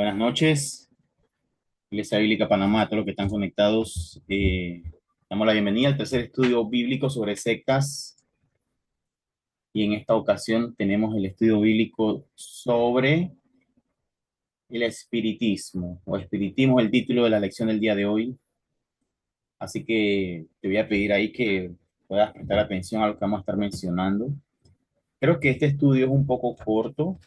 Buenas noches, Iglesia Bíblica Panamá, a todos los que están conectados. Damos la bienvenida al tercer estudio bíblico sobre sectas y en esta ocasión tenemos el estudio bíblico sobre el espiritismo o espiritismo es el título de la lección del día de hoy. Así que te voy a pedir ahí que puedas prestar atención a lo que vamos a estar mencionando. Creo que este estudio es un poco corto,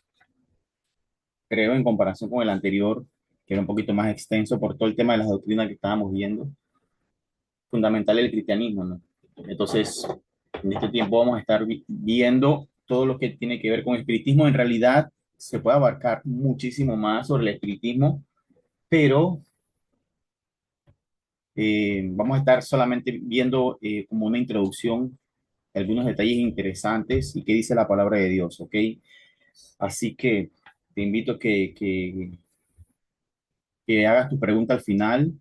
creo, en comparación con el anterior, que era un poquito más extenso por todo el tema de las doctrinas que estábamos viendo. Fundamental del cristianismo, ¿no? Entonces, en este tiempo vamos a estar viendo todo lo que tiene que ver con espiritismo. En realidad, se puede abarcar muchísimo más sobre el espiritismo, pero vamos a estar solamente viendo como una introducción algunos detalles interesantes y qué dice la palabra de Dios, ¿ok? Así que te invito a que hagas tu pregunta al final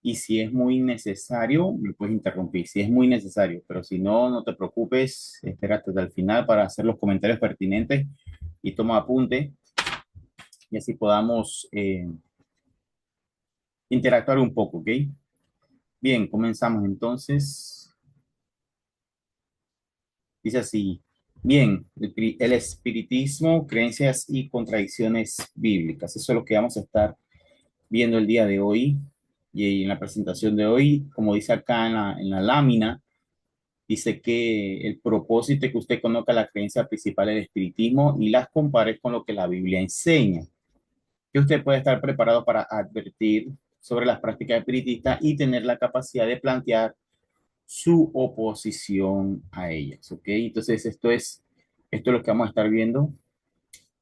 y si es muy necesario, me puedes interrumpir, si es muy necesario, pero si no, no te preocupes, espérate hasta el final para hacer los comentarios pertinentes y toma apunte y así podamos interactuar un poco, ¿ok? Bien, comenzamos entonces. Dice así, bien, el espiritismo, creencias y contradicciones bíblicas. Eso es lo que vamos a estar viendo el día de hoy y en la presentación de hoy, como dice acá en la lámina. Dice que el propósito es que usted conozca la creencia principal del espiritismo y las compare con lo que la Biblia enseña. Que usted puede estar preparado para advertir sobre las prácticas espiritistas y tener la capacidad de plantear su oposición a ellas. ¿Ok? Entonces, esto es lo que vamos a estar viendo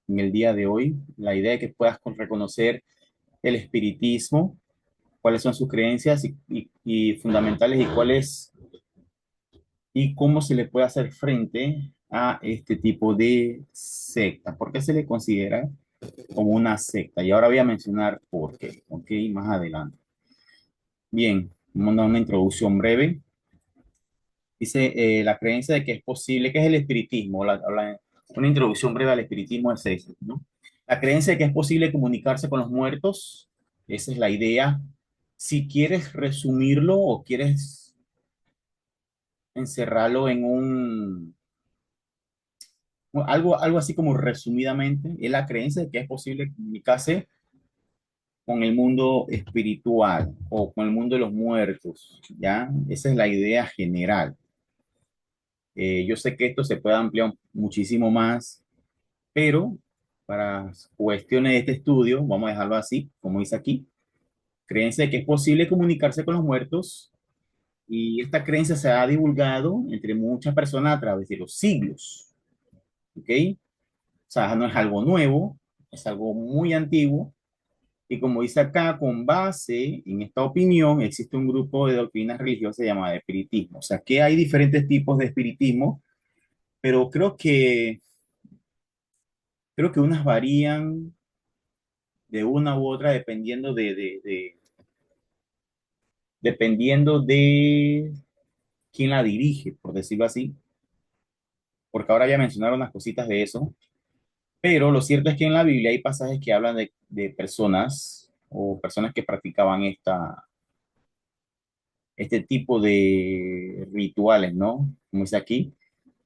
en el día de hoy. La idea es que puedas reconocer el espiritismo, cuáles son sus creencias y fundamentales y cuáles y cómo se le puede hacer frente a este tipo de secta. ¿Por qué se le considera como una secta? Y ahora voy a mencionar por qué, ¿ok? Más adelante. Bien, vamos a dar una introducción breve. Dice la creencia de que es posible, que es el espiritismo, una introducción breve al espiritismo es eso, ¿no? La creencia de que es posible comunicarse con los muertos, esa es la idea. Si quieres resumirlo o quieres encerrarlo en algo así como resumidamente, es la creencia de que es posible comunicarse con el mundo espiritual o con el mundo de los muertos, ¿ya? Esa es la idea general. Yo sé que esto se puede ampliar muchísimo más, pero para cuestiones de este estudio, vamos a dejarlo así, como dice aquí, creencia de que es posible comunicarse con los muertos y esta creencia se ha divulgado entre muchas personas a través de los siglos, ¿ok? O sea, no es algo nuevo, es algo muy antiguo. Y como dice acá, con base en esta opinión, existe un grupo de doctrinas religiosas llamada espiritismo. O sea, que hay diferentes tipos de espiritismo, pero creo que unas varían de una u otra dependiendo de quién la dirige, por decirlo así. Porque ahora ya mencionaron unas cositas de eso. Pero lo cierto es que en la Biblia hay pasajes que hablan de personas o personas que practicaban este tipo de rituales, ¿no? Como dice aquí.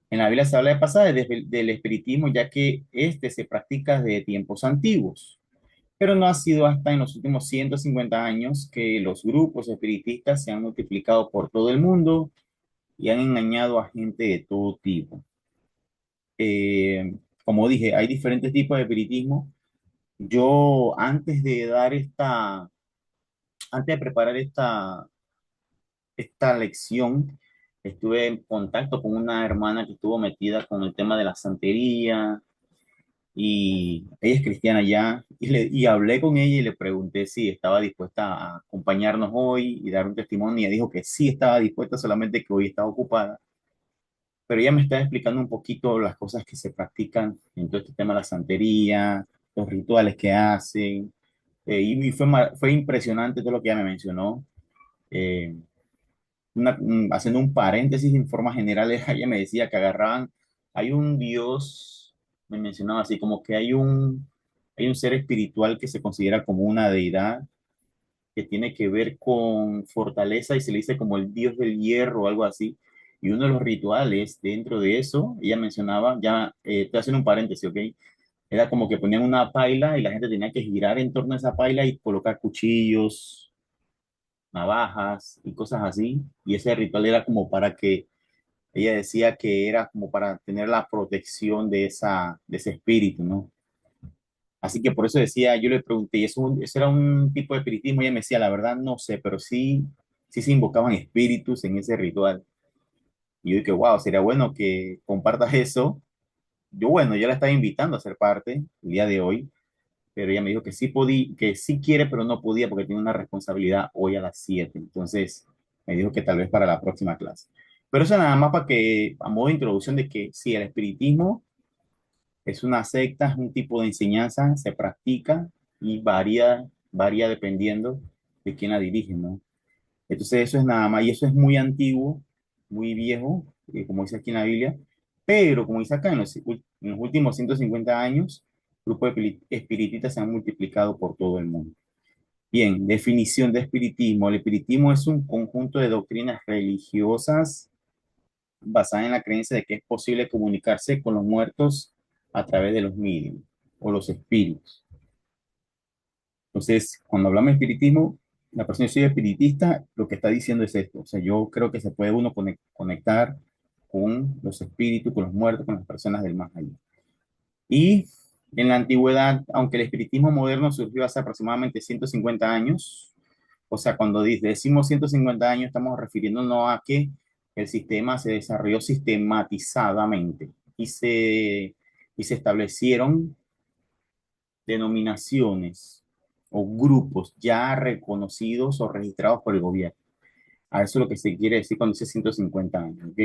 En la Biblia se habla de pasajes del espiritismo, ya que este se practica desde tiempos antiguos, pero no ha sido hasta en los últimos 150 años que los grupos espiritistas se han multiplicado por todo el mundo y han engañado a gente de todo tipo. Eh, Como dije, hay diferentes tipos de espiritismo. Yo antes de preparar esta lección, estuve en contacto con una hermana que estuvo metida con el tema de la santería y ella es cristiana ya y hablé con ella y le pregunté si estaba dispuesta a acompañarnos hoy y dar un testimonio y ella dijo que sí estaba dispuesta, solamente que hoy estaba ocupada. Pero ella me está explicando un poquito las cosas que se practican en todo este tema de la santería, los rituales que hacen. Y fue impresionante todo lo que ella me mencionó. Eh, Haciendo un paréntesis en formas generales, ella me decía que hay un Dios, me mencionaba así, como que hay hay un ser espiritual que se considera como una deidad que tiene que ver con fortaleza y se le dice como el dios del hierro o algo así. Y uno de los rituales dentro de eso, ella mencionaba, ya estoy haciendo un paréntesis, ¿ok? Era como que ponían una paila y la gente tenía que girar en torno a esa paila y colocar cuchillos, navajas y cosas así. Y ese ritual era como para que, ella decía que era como para tener la protección de ese espíritu, ¿no? Así que por eso decía, yo le pregunté, ¿eso era un tipo de espiritismo? Y ella me decía, la verdad no sé, pero sí, sí se invocaban espíritus en ese ritual. Y yo dije, wow, sería bueno que compartas eso. Yo, bueno, yo la estaba invitando a ser parte el día de hoy, pero ella me dijo que sí podía, que sí quiere, pero no podía porque tiene una responsabilidad hoy a las 7. Entonces, me dijo que tal vez para la próxima clase. Pero eso nada más para que, a modo de introducción de que sí, el espiritismo es una secta, es un tipo de enseñanza, se practica y varía dependiendo de quién la dirige, ¿no? Entonces eso es nada más, y eso es muy antiguo, muy viejo, como dice aquí en la Biblia, pero como dice acá, en los últimos 150 años, grupos espiritistas se han multiplicado por todo el mundo. Bien, definición de espiritismo. El espiritismo es un conjunto de doctrinas religiosas basada en la creencia de que es posible comunicarse con los muertos a través de los medios o los espíritus. Entonces, cuando hablamos de espiritismo, la persona que soy espiritista, lo que está diciendo es esto. O sea, yo creo que se puede uno conectar con los espíritus, con los muertos, con las personas del más allá. Y en la antigüedad, aunque el espiritismo moderno surgió hace aproximadamente 150 años, o sea, cuando decimos 150 años, estamos refiriéndonos a que el sistema se desarrolló sistematizadamente y se establecieron denominaciones o grupos ya reconocidos o registrados por el gobierno. A eso es lo que se quiere decir cuando dice 150 años, ¿ok?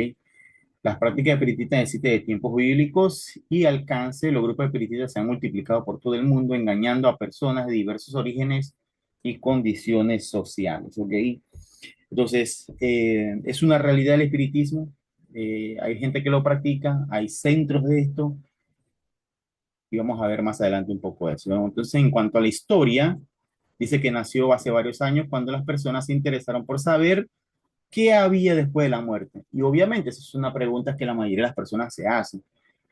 Las prácticas espiritistas existen de tiempos bíblicos y alcance. Los grupos espiritistas se han multiplicado por todo el mundo, engañando a personas de diversos orígenes y condiciones sociales, ¿ok? Entonces, es una realidad el espiritismo. Hay gente que lo practica, hay centros de esto, y vamos a ver más adelante un poco de eso, ¿no? Entonces, en cuanto a la historia, dice que nació hace varios años cuando las personas se interesaron por saber qué había después de la muerte. Y obviamente, esa es una pregunta que la mayoría de las personas se hacen.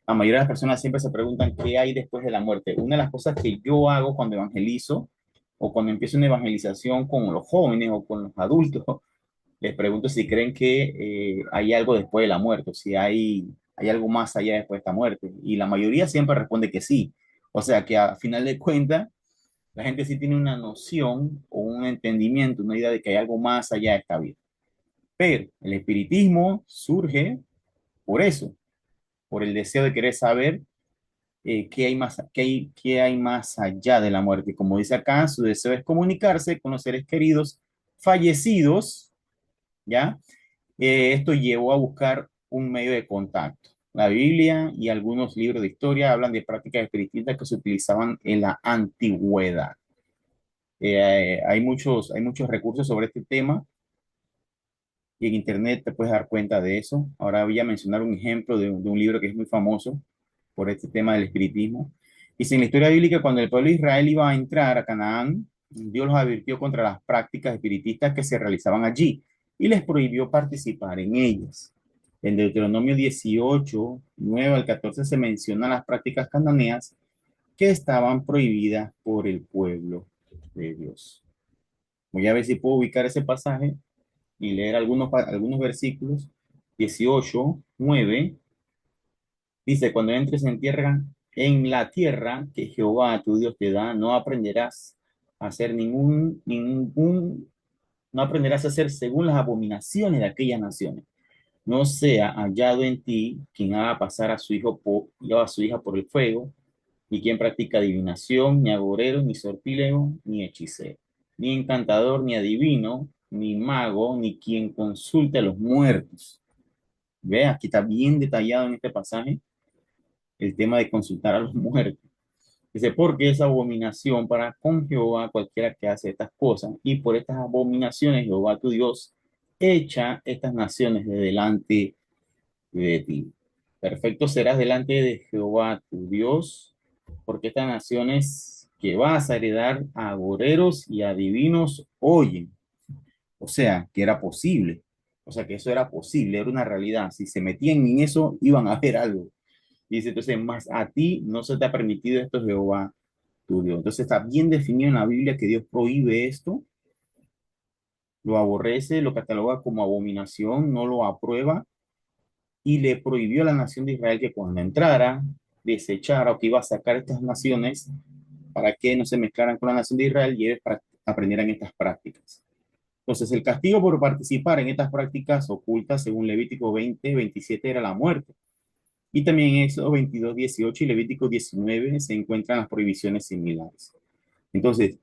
La mayoría de las personas siempre se preguntan qué hay después de la muerte. Una de las cosas que yo hago cuando evangelizo o cuando empiezo una evangelización con los jóvenes o con los adultos, les pregunto si creen que hay algo después de la muerte, si hay algo más allá después de esta muerte. Y la mayoría siempre responde que sí. O sea que a final de cuentas, la gente sí tiene una noción o un entendimiento, una idea de que hay algo más allá de esta vida. Pero el espiritismo surge por eso, por el deseo de querer saber qué hay más allá de la muerte. Como dice acá, su deseo es comunicarse con los seres queridos fallecidos, ¿ya? Esto llevó a buscar un medio de contacto. La Biblia y algunos libros de historia hablan de prácticas espiritistas que se utilizaban en la antigüedad. Hay muchos recursos sobre este tema y en internet te puedes dar cuenta de eso. Ahora voy a mencionar un ejemplo de un libro que es muy famoso por este tema del espiritismo. Dice en la historia bíblica, cuando el pueblo de Israel iba a entrar a Canaán, Dios los advirtió contra las prácticas espiritistas que se realizaban allí y les prohibió participar en ellas. En Deuteronomio 18, 9 al 14 se mencionan las prácticas cananeas que estaban prohibidas por el pueblo de Dios. Voy a ver si puedo ubicar ese pasaje y leer algunos versículos. 18:9 dice, cuando entres en la tierra que Jehová tu Dios te da, no aprenderás a hacer no aprenderás a hacer según las abominaciones de aquellas naciones. No sea hallado en ti quien haga pasar a su o a su hija por el fuego, ni quien practica adivinación, ni agorero, ni sortílego, ni hechicero, ni encantador, ni adivino, ni mago, ni quien consulte a los muertos. Ve, aquí está bien detallado en este pasaje el tema de consultar a los muertos. Dice, porque es abominación para con Jehová cualquiera que hace estas cosas, y por estas abominaciones Jehová tu Dios echa estas naciones de delante de ti. Perfecto serás delante de Jehová tu Dios porque estas naciones que vas a heredar a agoreros y adivinos oyen. O sea, que era posible. O sea, que eso era posible, era una realidad. Si se metían en eso, iban a ver algo. Y dice, entonces, más a ti no se te ha permitido esto, Jehová, tu Dios. Entonces está bien definido en la Biblia que Dios prohíbe esto, lo aborrece, lo cataloga como abominación, no lo aprueba y le prohibió a la nación de Israel que cuando entrara, desechara o que iba a sacar estas naciones para que no se mezclaran con la nación de Israel y ellos aprendieran estas prácticas. Entonces, el castigo por participar en estas prácticas ocultas, según Levítico 20:27, era la muerte. Y también en Éxodo 22:18 y Levítico 19 se encuentran las prohibiciones similares. Entonces,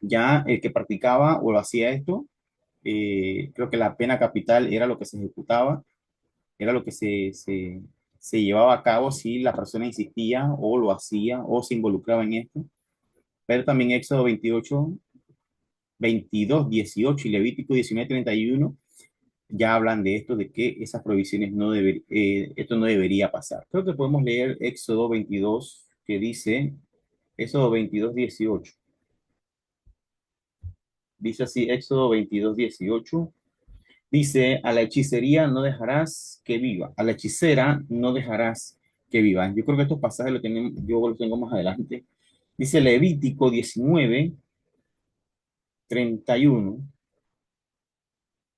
ya el que practicaba o lo hacía esto, creo que la pena capital era lo que se ejecutaba, era lo que se llevaba a cabo si la persona insistía o lo hacía o se involucraba en esto. Pero también Éxodo 22:18 y Levítico 19:31 ya hablan de esto, de que esas prohibiciones esto no debería pasar. Creo que podemos leer Éxodo 22, que dice, Éxodo 22:18. Dice así, Éxodo 22:18. Dice, a la hechicería no dejarás que viva, a la hechicera no dejarás que viva. Yo creo que estos pasajes yo los tengo más adelante. Dice Levítico 19:31.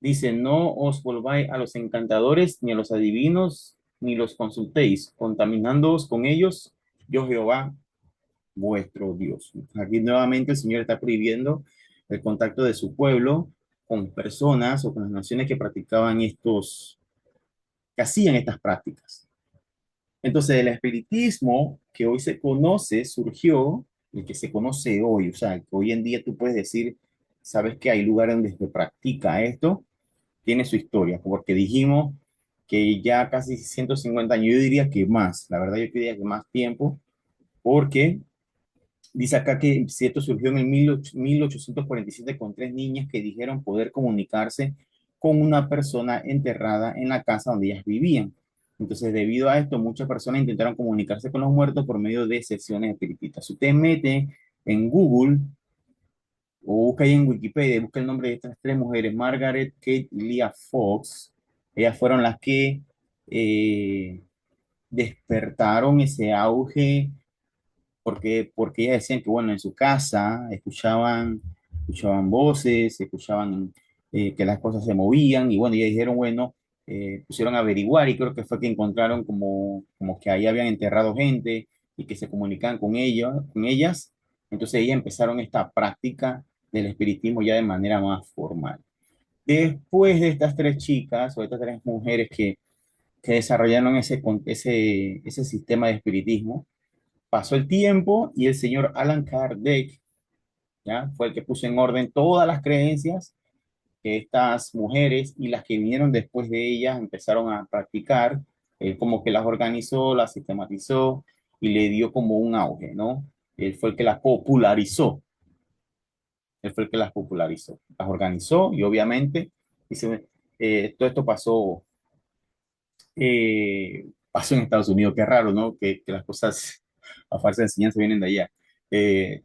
Dice, no os volváis a los encantadores, ni a los adivinos, ni los consultéis, contaminándoos con ellos, yo Jehová, vuestro Dios. Aquí nuevamente el Señor está prohibiendo el contacto de su pueblo con personas o con las naciones que practicaban que hacían estas prácticas. Entonces, el espiritismo que hoy se conoce surgió, el que se conoce hoy, o sea, que hoy en día tú puedes decir, sabes que hay lugares donde se practica esto, tiene su historia, porque dijimos que ya casi 150 años, yo diría que más, la verdad yo diría que más tiempo, porque dice acá que si esto surgió en el 1847 con tres niñas que dijeron poder comunicarse con una persona enterrada en la casa donde ellas vivían. Entonces, debido a esto, muchas personas intentaron comunicarse con los muertos por medio de sesiones espiritistas. Si usted mete en Google o busca ahí en Wikipedia, busca el nombre de estas tres mujeres, Margaret, Kate y Leah Fox. Ellas fueron las que eh, despertaron ese auge porque ellas decían que, bueno, en su casa escuchaban voces, escuchaban que las cosas se movían, y bueno, ellas dijeron, bueno, pusieron a averiguar, y creo que fue que encontraron como que ahí habían enterrado gente, y que se comunicaban con ellas, entonces ellas empezaron esta práctica del espiritismo ya de manera más formal. Después de estas tres chicas, o estas tres mujeres que desarrollaron ese sistema de espiritismo, pasó el tiempo y el señor Allan Kardec, ¿ya? Fue el que puso en orden todas las creencias que estas mujeres y las que vinieron después de ellas empezaron a practicar. Él como que las organizó, las sistematizó y le dio como un auge, ¿no? Él fue el que las popularizó. Él fue el que las popularizó, las organizó y obviamente dice, todo esto pasó en Estados Unidos. Qué raro, ¿no? Que las cosas a falsa enseñanza vienen de allá. Eh,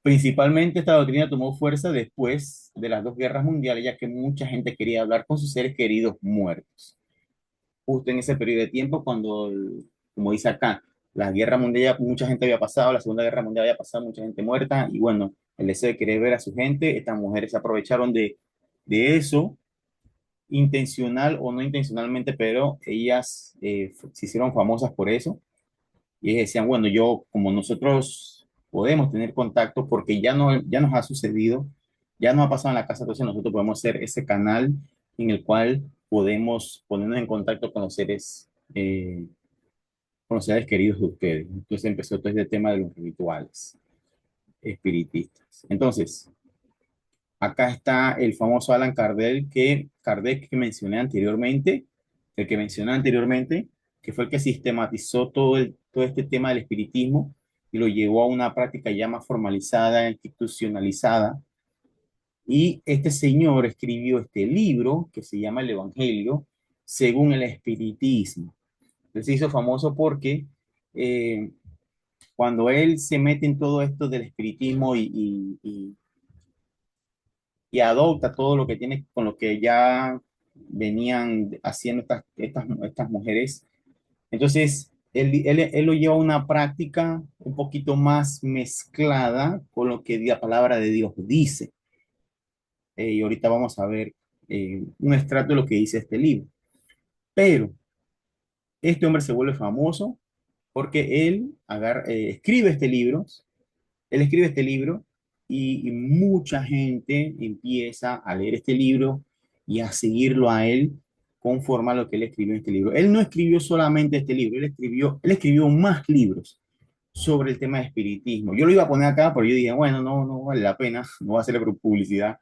Principalmente esta doctrina tomó fuerza después de las dos guerras mundiales, ya que mucha gente quería hablar con sus seres queridos muertos. Justo en ese periodo de tiempo, como dice acá, la guerra mundial, mucha gente había pasado, la Segunda Guerra Mundial había pasado, mucha gente muerta, y bueno, el deseo de querer ver a su gente, estas mujeres se aprovecharon de eso intencional o no intencionalmente, pero ellas se hicieron famosas por eso. Y ellas decían, bueno, como nosotros podemos tener contacto porque ya nos ha sucedido, ya nos ha pasado en la casa, entonces nosotros podemos ser ese canal en el cual podemos ponernos en contacto con los seres queridos de ustedes. Entonces empezó todo este tema de los rituales espiritistas. Entonces, acá está el famoso Alan Kardec que mencioné anteriormente, el que mencioné anteriormente, que fue el que sistematizó todo este tema del espiritismo y lo llevó a una práctica ya más formalizada, institucionalizada. Y este señor escribió este libro que se llama El Evangelio según el espiritismo. Él se hizo famoso porque eh, cuando él se mete en todo esto del espiritismo y adopta todo lo que tiene con lo que ya venían haciendo estas mujeres, entonces él lo lleva a una práctica un poquito más mezclada con lo que la palabra de Dios dice. Y ahorita vamos a ver un extracto de lo que dice este libro. Pero este hombre se vuelve famoso porque él escribe este libro y mucha gente empieza a leer este libro y a seguirlo a él conforme a lo que él escribió en este libro. Él no escribió solamente este libro, él escribió más libros sobre el tema de espiritismo. Yo lo iba a poner acá, pero yo dije, bueno, no vale la pena, no voy a hacerle publicidad,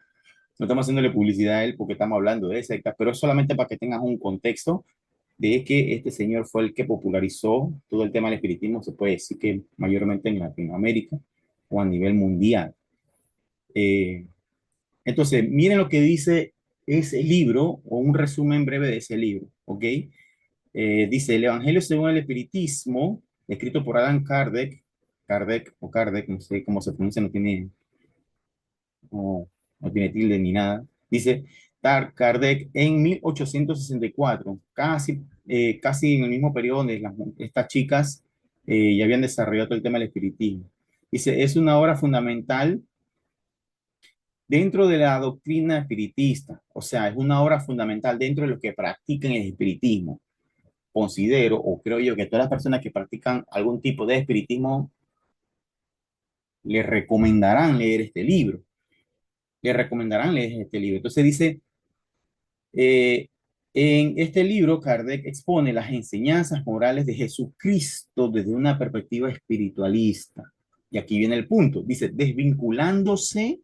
no estamos haciéndole publicidad a él porque estamos hablando de sectas, pero es solamente para que tengas un contexto de que este señor fue el que popularizó todo el tema del espiritismo, se puede decir que mayormente en Latinoamérica o a nivel mundial. Eh, entonces, miren lo que dice ese libro o un resumen breve de ese libro, ¿ok? Dice, el Evangelio según el Espiritismo, escrito por Alan Kardec, Kardec, no sé cómo se pronuncia, no tiene tilde ni nada. Dice, Kardec en 1864, casi en el mismo periodo donde estas chicas ya habían desarrollado todo el tema del espiritismo. Dice, es una obra fundamental dentro de la doctrina espiritista, o sea, es una obra fundamental dentro de lo que practican el espiritismo. Considero o creo yo que todas las personas que practican algún tipo de espiritismo les recomendarán leer este libro. Les recomendarán leer este libro. Entonces dice, eh, en este libro, Kardec expone las enseñanzas morales de Jesucristo desde una perspectiva espiritualista. Y aquí viene el punto. Dice, desvinculándose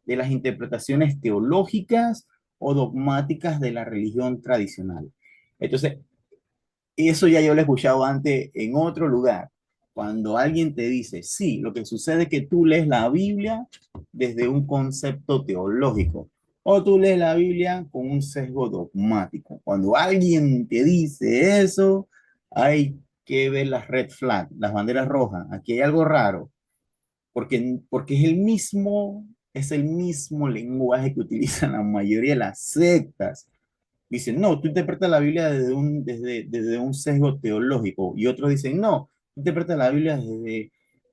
de las interpretaciones teológicas o dogmáticas de la religión tradicional. Entonces, eso ya yo lo he escuchado antes en otro lugar. Cuando alguien te dice, sí, lo que sucede es que tú lees la Biblia desde un concepto teológico o tú lees la Biblia con un sesgo dogmático. Cuando alguien te dice eso, hay que ver las red flags, las banderas rojas. Aquí hay algo raro, porque es el mismo lenguaje que utilizan la mayoría de las sectas. Dicen, no, tú interpretas la Biblia desde un sesgo teológico. Y otros dicen, no, tú interpretas la Biblia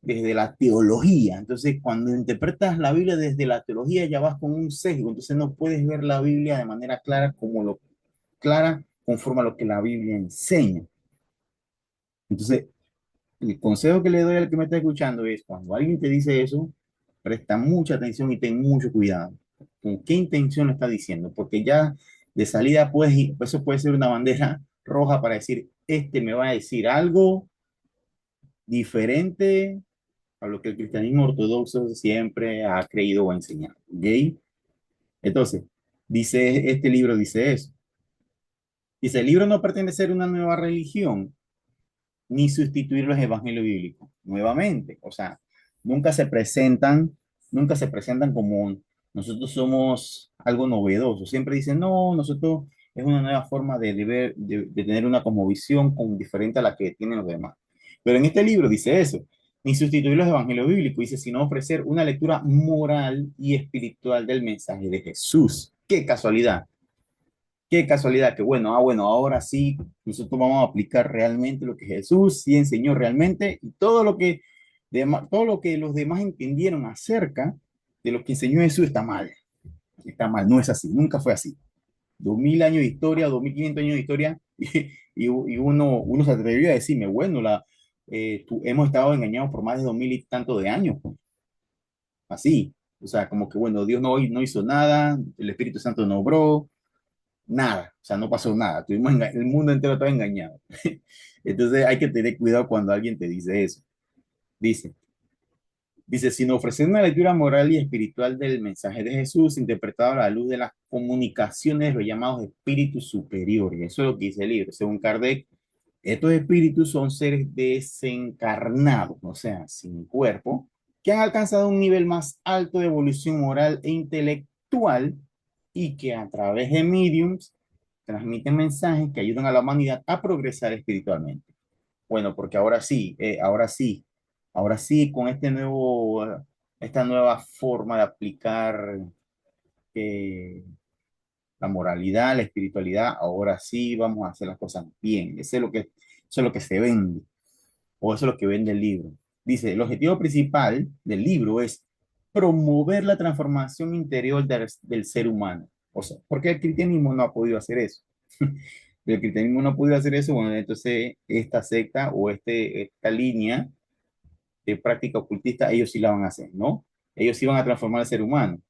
desde la teología. Entonces, cuando interpretas la Biblia desde la teología, ya vas con un sesgo. Entonces, no puedes ver la Biblia de manera clara conforme a lo que la Biblia enseña. Entonces, el consejo que le doy al que me está escuchando es, cuando alguien te dice eso, presta mucha atención y ten mucho cuidado. ¿Con qué intención lo está diciendo? Porque ya de salida, pues, eso puede ser una bandera roja para decir, este me va a decir algo diferente a lo que el cristianismo ortodoxo siempre ha creído o enseñado. ¿Ok? Entonces, este libro dice eso. Dice, el libro no pretende ser una nueva religión, ni sustituir los evangelios bíblicos. Nuevamente, o sea, nunca se presentan, nunca se presentan como nosotros somos algo novedoso. Siempre dicen, no, nosotros es una nueva forma de tener una cosmovisión diferente a la que tienen los demás. Pero en este libro dice eso, ni sustituir los evangelios bíblicos, dice, sino ofrecer una lectura moral y espiritual del mensaje de Jesús. Qué casualidad. Qué casualidad que bueno, ahora sí, nosotros vamos a aplicar realmente lo que Jesús sí enseñó realmente y todo lo que los demás entendieron acerca de lo que enseñó Jesús está mal, no es así, nunca fue así. 2000 años de historia, 2500 años de historia uno se atrevió a decirme, bueno, hemos estado engañados por más de 2000 y tanto de años, pues, así. O sea, como que bueno, Dios no hizo nada, el Espíritu Santo no obró, nada, o sea, no pasó nada, el mundo entero estaba engañado. Entonces hay que tener cuidado cuando alguien te dice eso. Dice, sino ofrecer una lectura moral y espiritual del mensaje de Jesús, interpretado a la luz de las comunicaciones de los llamados espíritus superiores. Eso es lo que dice el libro. Según Kardec, estos espíritus son seres desencarnados, o sea, sin cuerpo, que han alcanzado un nivel más alto de evolución moral e intelectual y que a través de mediums transmiten mensajes que ayudan a la humanidad a progresar espiritualmente. Bueno, porque ahora sí, Ahora sí, con esta nueva forma de aplicar eh, la moralidad, la espiritualidad, ahora sí vamos a hacer las cosas bien. Eso es lo que se vende, o eso es lo que vende el libro. Dice, el objetivo principal del libro es promover la transformación interior del ser humano. O sea, ¿por qué el cristianismo no ha podido hacer eso? El cristianismo no ha podido hacer eso, bueno, entonces esta secta o esta línea de práctica ocultista, ellos sí la van a hacer, ¿no? Ellos sí van a transformar al ser humano.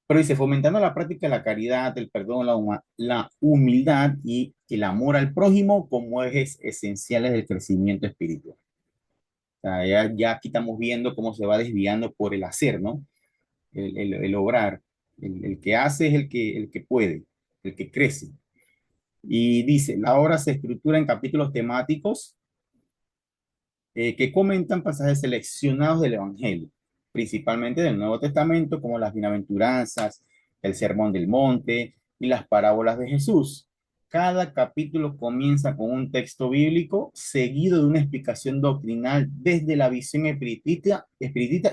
Pero dice, fomentando la práctica de la caridad, el perdón, la humildad y el amor al prójimo como ejes esenciales del crecimiento espiritual. O sea, ya aquí estamos viendo cómo se va desviando por el hacer, ¿no? El obrar. El que hace es el que puede, el que crece. Y dice, la obra se estructura en capítulos temáticos que comentan pasajes seleccionados del Evangelio, principalmente del Nuevo Testamento, como las bienaventuranzas, el Sermón del Monte y las parábolas de Jesús. Cada capítulo comienza con un texto bíblico seguido de una explicación doctrinal desde la visión espiritista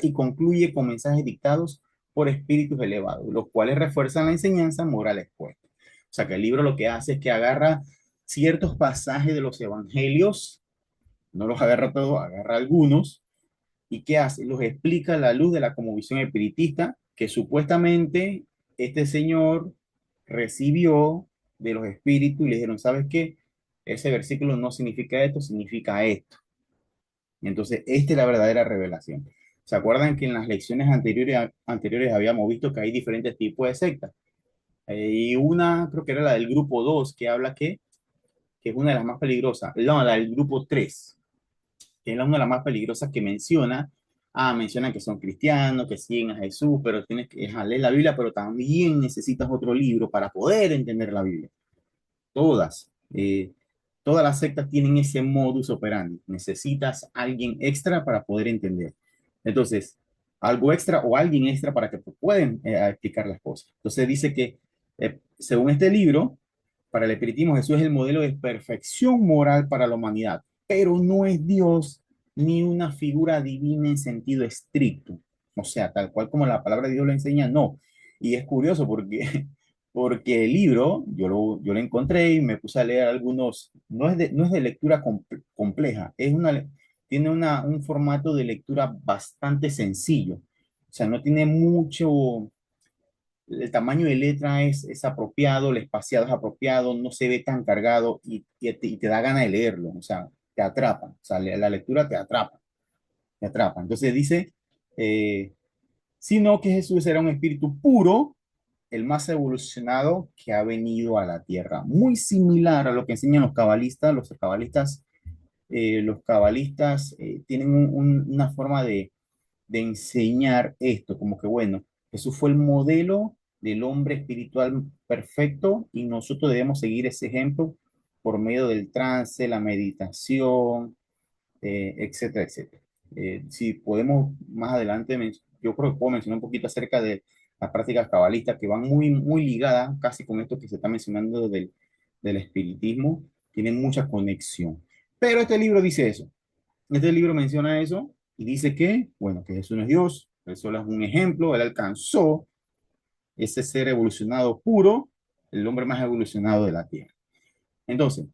y concluye con mensajes dictados por espíritus elevados, los cuales refuerzan la enseñanza moral expuesta. O sea que el libro lo que hace es que agarra ciertos pasajes de los evangelios, no los agarra todos, agarra algunos. ¿Y qué hace? Los explica a la luz de la cosmovisión espiritista que supuestamente este señor recibió de los espíritus y le dijeron, ¿sabes qué? Ese versículo no significa esto, significa esto. Y entonces, esta es la verdadera revelación. ¿Se acuerdan que en las lecciones anteriores habíamos visto que hay diferentes tipos de sectas? Y una, creo que era la del grupo 2 que habla que es una de las más peligrosas. No, la del grupo 3 que es una de las más peligrosas que menciona. Menciona que son cristianos, que siguen a Jesús, pero tienes que leer la Biblia, pero también necesitas otro libro para poder entender la Biblia. Todas, todas las sectas tienen ese modus operandi. Necesitas alguien extra para poder entender. Entonces, algo extra o alguien extra para que puedan explicar las cosas. Entonces dice que, según este libro, para el espiritismo Jesús es el modelo de perfección moral para la humanidad, pero no es Dios ni una figura divina en sentido estricto. O sea, tal cual como la palabra de Dios lo enseña, no. Y es curioso porque porque el libro yo lo encontré y me puse a leer algunos, no es de lectura compleja, tiene un formato de lectura bastante sencillo, o sea, no tiene mucho, el tamaño de letra es apropiado, el espaciado es apropiado, no se ve tan cargado y te da ganas de leerlo, o sea, te atrapa, o sea, la lectura te atrapa. Entonces dice, eh, sino que Jesús era un espíritu puro, el más evolucionado que ha venido a la Tierra. Muy similar a lo que enseñan los cabalistas. Los cabalistas tienen una forma de enseñar esto, como que bueno, Jesús fue el modelo del hombre espiritual perfecto y nosotros debemos seguir ese ejemplo por medio del trance, la meditación, etcétera, etcétera. Si podemos más adelante, yo creo que puedo mencionar un poquito acerca de las prácticas cabalistas que van muy, muy ligadas casi con esto que se está mencionando del espiritismo, tienen mucha conexión. Pero este libro dice eso, este libro menciona eso y dice que, bueno, que Jesús no es Dios, él solo es un ejemplo, él alcanzó ese ser evolucionado puro, el hombre más evolucionado de la Tierra. Entonces,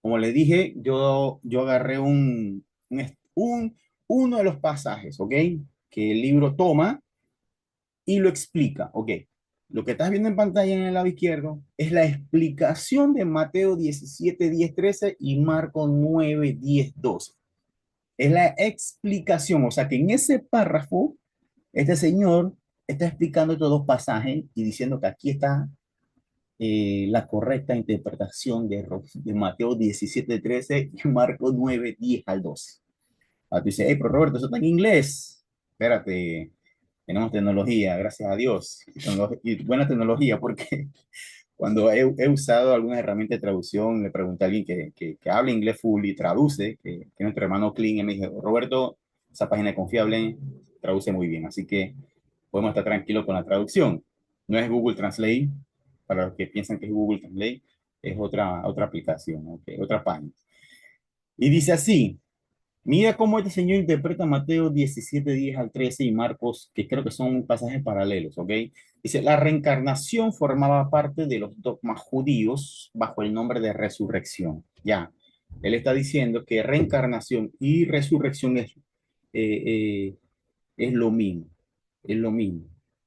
como les dije, yo agarré uno de los pasajes, ¿ok? Que el libro toma y lo explica, ¿ok? Lo que estás viendo en pantalla en el lado izquierdo es la explicación de Mateo 17, 10, 13 y Marcos 9, 10, 12. Es la explicación, o sea que en ese párrafo, este señor está explicando estos dos pasajes y diciendo que aquí está la correcta interpretación de Mateo 17 13 y Marcos 9 10 al 12. Tú dices, hey, pero Roberto, eso está en inglés. Espérate, tenemos tecnología, gracias a Dios. Y buena tecnología, porque cuando he usado alguna herramienta de traducción, le pregunté a alguien que habla inglés full y traduce, que es nuestro hermano Clean, y me dijo, Roberto, esa página es confiable, traduce muy bien, así que podemos estar tranquilos con la traducción. No es Google Translate, para los que piensan que es Google Translate, es otra aplicación, ¿okay? Otra página. Y dice así, Mira cómo este señor interpreta Mateo 17, 10 al 13 y Marcos, que creo que son pasajes paralelos, ¿ok? Dice, la reencarnación formaba parte de los dogmas judíos bajo el nombre de resurrección. Ya, él está diciendo que reencarnación y resurrección es lo mismo, es lo mismo.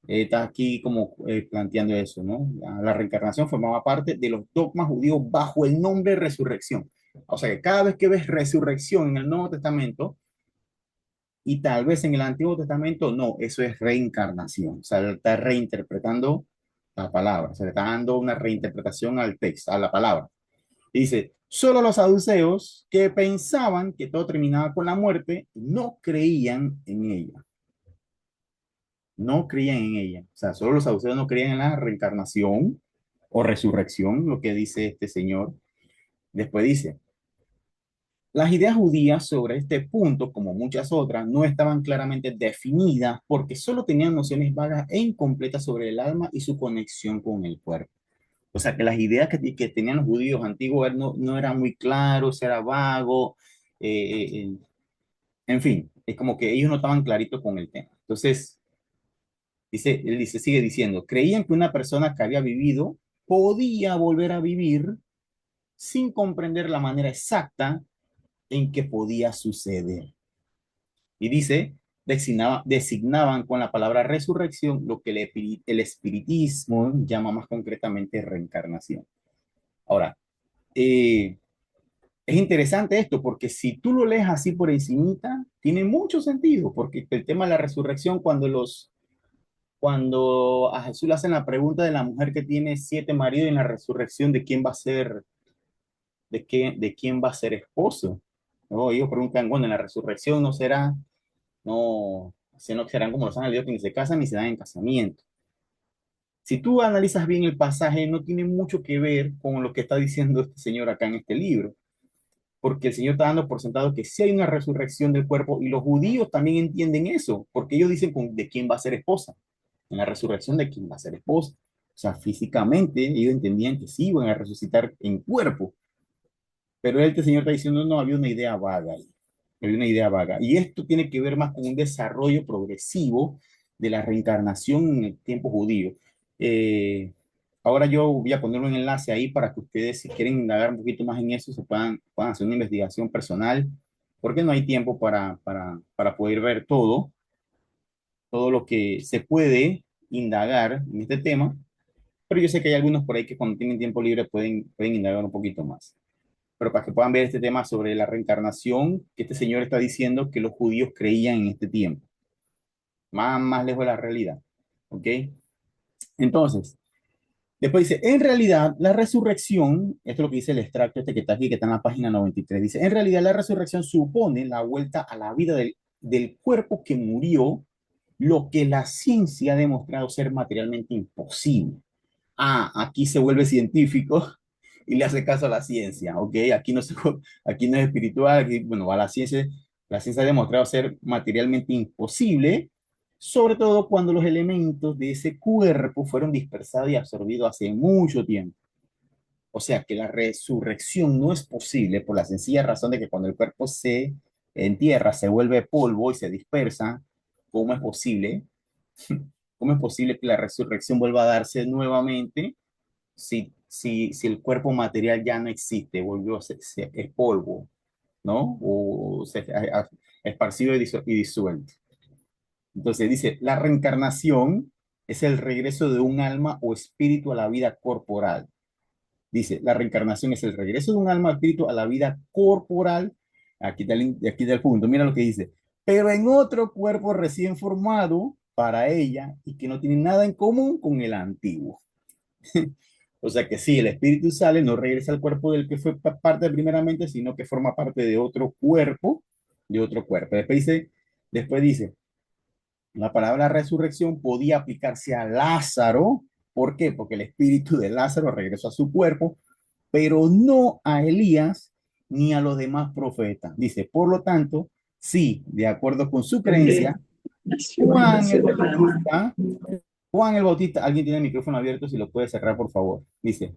Está aquí como planteando eso, ¿no? La reencarnación formaba parte de los dogmas judíos bajo el nombre de resurrección. O sea que cada vez que ves resurrección en el Nuevo Testamento y tal vez en el Antiguo Testamento, no, eso es reencarnación. O sea, él está reinterpretando la palabra, se le está dando una reinterpretación al texto, a la palabra. Y dice, solo los saduceos que pensaban que todo terminaba con la muerte no creían en ella. No creían en ella. O sea, solo los saduceos no creían en la reencarnación o resurrección, lo que dice este señor. Después dice, las ideas judías sobre este punto, como muchas otras, no estaban claramente definidas porque solo tenían nociones vagas e incompletas sobre el alma y su conexión con el cuerpo. O sea, que las ideas que tenían los judíos antiguos no eran muy claros, era vago, en fin, es como que ellos no estaban claritos con el tema. Entonces, él dice, sigue diciendo, creían que una persona que había vivido podía volver a vivir sin comprender la manera exacta en que podía suceder. Y dice, designaban con la palabra resurrección lo que el espiritismo llama más concretamente reencarnación. Ahora, es interesante esto porque si tú lo lees así por encimita, tiene mucho sentido, porque el tema de la resurrección, cuando a Jesús le hacen la pregunta de la mujer que tiene 7 maridos en la resurrección, ¿de quién va a ser, de quién va a ser esposo? ¿No? Ellos preguntan, bueno, en la resurrección no será, no, sino que serán como los ángeles de Dios que ni se casan ni se dan en casamiento. Si tú analizas bien el pasaje, no tiene mucho que ver con lo que está diciendo este señor acá en este libro, porque el Señor está dando por sentado que sí hay una resurrección del cuerpo y los judíos también entienden eso, porque ellos dicen de quién va a ser esposa, en la resurrección de quién va a ser esposa. O sea, físicamente ellos entendían que sí iban a resucitar en cuerpo, pero este Señor está diciendo, no, había una idea vaga ahí, había una idea vaga. Y esto tiene que ver más con un desarrollo progresivo de la reencarnación en el tiempo judío. Eh, Ahora yo voy a poner un enlace ahí para que ustedes, si quieren indagar un poquito más en eso, puedan hacer una investigación personal, porque no hay tiempo para poder ver todo lo que se puede indagar en este tema, pero yo sé que hay algunos por ahí que cuando tienen tiempo libre pueden indagar un poquito más. Pero para que puedan ver este tema sobre la reencarnación, que este señor está diciendo que los judíos creían en este tiempo, más lejos de la realidad. ¿Ok? Entonces, después dice, en realidad, la resurrección, esto es lo que dice el extracto este que está aquí, que está en la página 93, dice, en realidad la resurrección supone la vuelta a la vida del cuerpo que murió, lo que la ciencia ha demostrado ser materialmente imposible. Ah, aquí se vuelve científico y le hace caso a la ciencia, ¿ok? Aquí no es espiritual, aquí, bueno, va la ciencia ha demostrado ser materialmente imposible, sobre todo cuando los elementos de ese cuerpo fueron dispersados y absorbidos hace mucho tiempo. O sea que la resurrección no es posible por la sencilla razón de que cuando el cuerpo se entierra, se vuelve polvo y se dispersa, ¿cómo es posible? ¿Cómo es posible que la resurrección vuelva a darse nuevamente si el cuerpo material ya no existe, es polvo, ¿no? O se ha esparcido y disuelto. Entonces dice, la reencarnación es el regreso de un alma o espíritu a la vida corporal. Dice, la reencarnación es el regreso de un alma o espíritu a la vida corporal. Aquí está el punto, mira lo que dice. Pero en otro cuerpo recién formado para ella y que no tiene nada en común con el antiguo. O sea que sí, el espíritu sale, no regresa al cuerpo del que fue parte primeramente, sino que forma parte de otro cuerpo, de otro cuerpo. Después dice, la palabra resurrección podía aplicarse a Lázaro. ¿Por qué? Porque el espíritu de Lázaro regresó a su cuerpo, pero no a Elías ni a los demás profetas. Dice, por lo tanto, sí, de acuerdo con su Donde creencia, nació en la Juan el ciudad de Panamá. Bautista, Juan el Bautista, alguien tiene el micrófono abierto, si lo puede cerrar, por favor. Dice,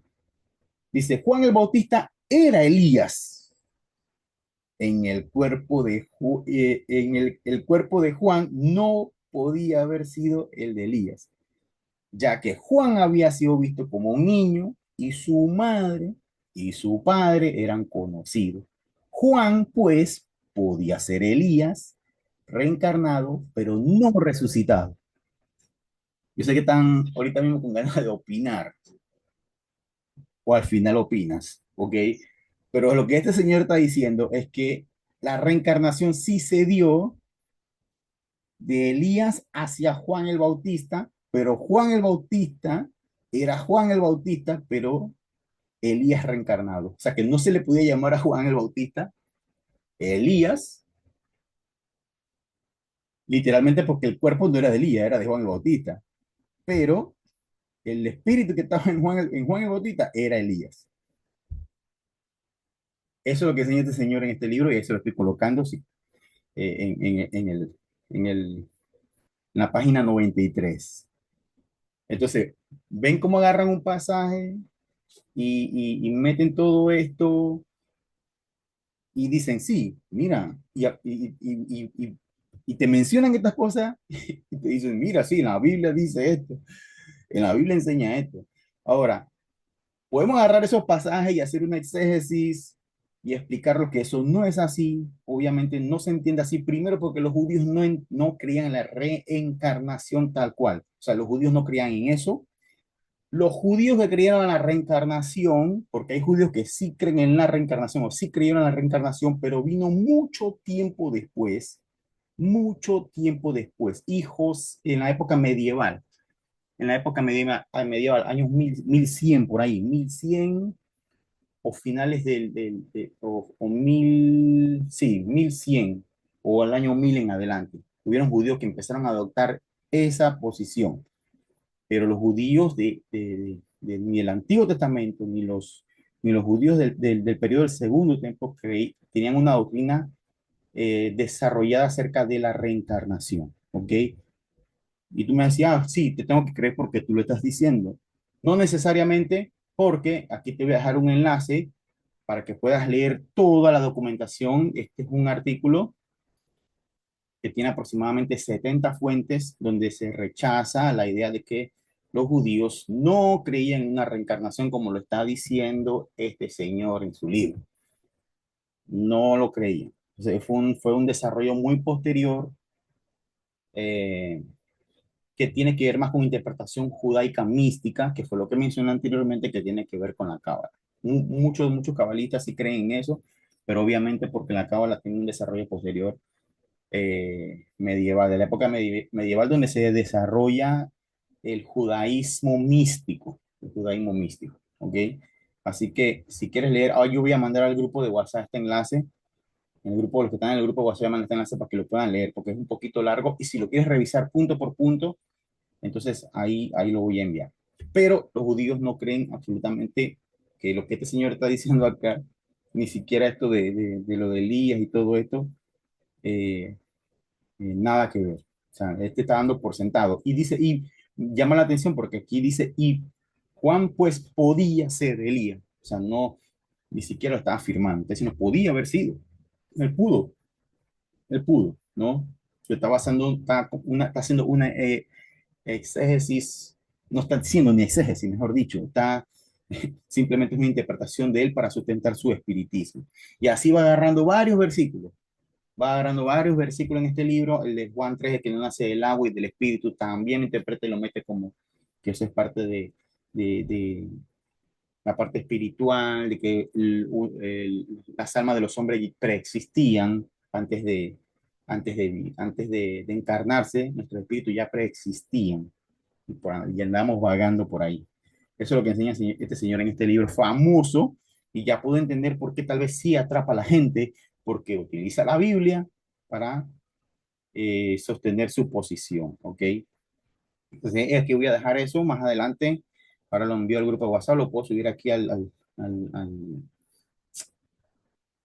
Juan el Bautista era Elías, en el cuerpo el cuerpo de Juan no podía haber sido el de Elías, ya que Juan había sido visto como un niño y su madre y su padre eran conocidos. Juan, pues, podía ser Elías reencarnado, pero no resucitado. Yo sé que están ahorita mismo con ganas de opinar, o al final opinas, ¿ok? Pero lo que este señor está diciendo es que la reencarnación sí se dio de Elías hacia Juan el Bautista, pero Juan el Bautista era Juan el Bautista, pero Elías reencarnado. O sea que no se le podía llamar a Juan el Bautista Elías, literalmente porque el cuerpo no era de Elías, era de Juan el Bautista, pero el espíritu que estaba en Juan el Bautista era Elías. Eso es lo que enseña este señor en este libro y eso lo estoy colocando sí, en el, en la página 93. Entonces, ven cómo agarran un pasaje y meten todo esto y dicen, sí, mira, y te mencionan estas cosas y te dicen, mira, sí, en la Biblia dice esto, en la Biblia enseña esto. Ahora, podemos agarrar esos pasajes y hacer una exégesis y explicar lo que eso no es así. Obviamente no se entiende así, primero porque los judíos no creían en la reencarnación tal cual. O sea, los judíos no creían en eso. Los judíos que creyeron en la reencarnación, porque hay judíos que sí creen en la reencarnación o sí creyeron en la reencarnación, pero vino mucho tiempo después, hijos en la época medieval, medieval años 1100 por ahí, 1100 o finales o 1000, sí, 1100 o al año 1000 en adelante. Hubieron judíos que empezaron a adoptar esa posición, pero los judíos ni el Antiguo Testamento, ni los judíos del periodo del Segundo Tiempo tenían una doctrina desarrollada acerca de la reencarnación, ¿ok? Y tú me decías, ah, sí, te tengo que creer porque tú lo estás diciendo. No necesariamente porque aquí te voy a dejar un enlace para que puedas leer toda la documentación. Este es un artículo que tiene aproximadamente 70 fuentes donde se rechaza la idea de que los judíos no creían en una reencarnación como lo está diciendo este señor en su libro. No lo creían. Entonces fue un desarrollo muy posterior eh, que tiene que ver más con interpretación judaica mística, que fue lo que mencioné anteriormente, que tiene que ver con la cábala. Muchos cabalistas sí creen en eso, pero obviamente porque la cábala tiene un desarrollo posterior medieval, de la época medieval, donde se desarrolla el judaísmo místico, ¿ok? Así que si quieres leer, yo voy a mandar al grupo de WhatsApp este enlace, en el grupo, los que están en el grupo de WhatsApp, voy a mandar este enlace para que lo puedan leer, porque es un poquito largo, y si lo quieres revisar punto por punto, entonces ahí lo voy a enviar. Pero los judíos no creen absolutamente que lo que este señor está diciendo acá, ni siquiera esto de lo de Elías y todo esto, eh, nada que ver. O sea, este está dando por sentado. Y dice, y llama la atención porque aquí dice, y Juan pues podía ser Elías. O sea, no, ni siquiera lo estaba afirmando. Está diciendo, podía haber sido. Él pudo, él pudo, ¿no? Está haciendo una exégesis, no está diciendo ni exégesis, mejor dicho, está simplemente es una interpretación de él para sustentar su espiritismo. Y así va agarrando varios versículos en este libro, el de Juan 3, el que no nace del agua y del espíritu, también interpreta y lo mete como que eso es parte de la parte espiritual, de que las almas de los hombres preexistían antes de encarnarse, nuestros espíritus ya preexistían y andamos vagando por ahí. Eso es lo que enseña este señor en este libro famoso y ya puedo entender por qué tal vez sí atrapa a la gente, porque utiliza la Biblia para sostener su posición, ¿ok? Entonces, aquí voy a dejar eso más adelante. Ahora lo envío al grupo de WhatsApp, lo puedo subir aquí al, al,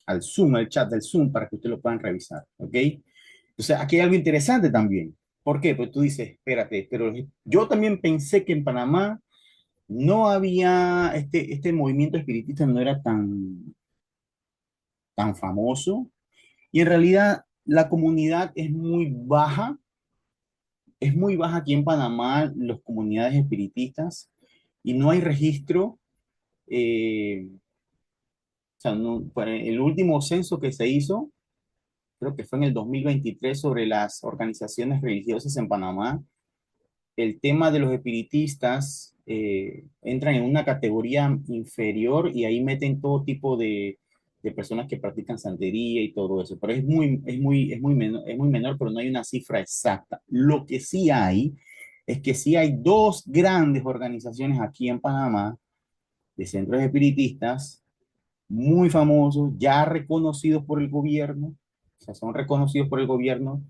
al Zoom, al chat del Zoom, para que ustedes lo puedan revisar, ¿ok? Entonces, aquí hay algo interesante también. ¿Por qué? Pues tú dices, espérate, pero yo también pensé que en Panamá no había, este movimiento espiritista no era tan famoso. Y en realidad la comunidad es muy baja aquí en Panamá, las comunidades espiritistas, y no hay registro. O sea, el último censo que se hizo, creo que fue en el 2023, sobre las organizaciones religiosas en Panamá, el tema de los espiritistas entran en una categoría inferior y ahí meten todo tipo de personas que practican santería y todo eso. Pero es muy menor, pero no hay una cifra exacta. Lo que sí hay es que sí hay dos grandes organizaciones aquí en Panamá de centros espiritistas muy famosos, ya reconocidos por el gobierno, o sea, son reconocidos por el gobierno.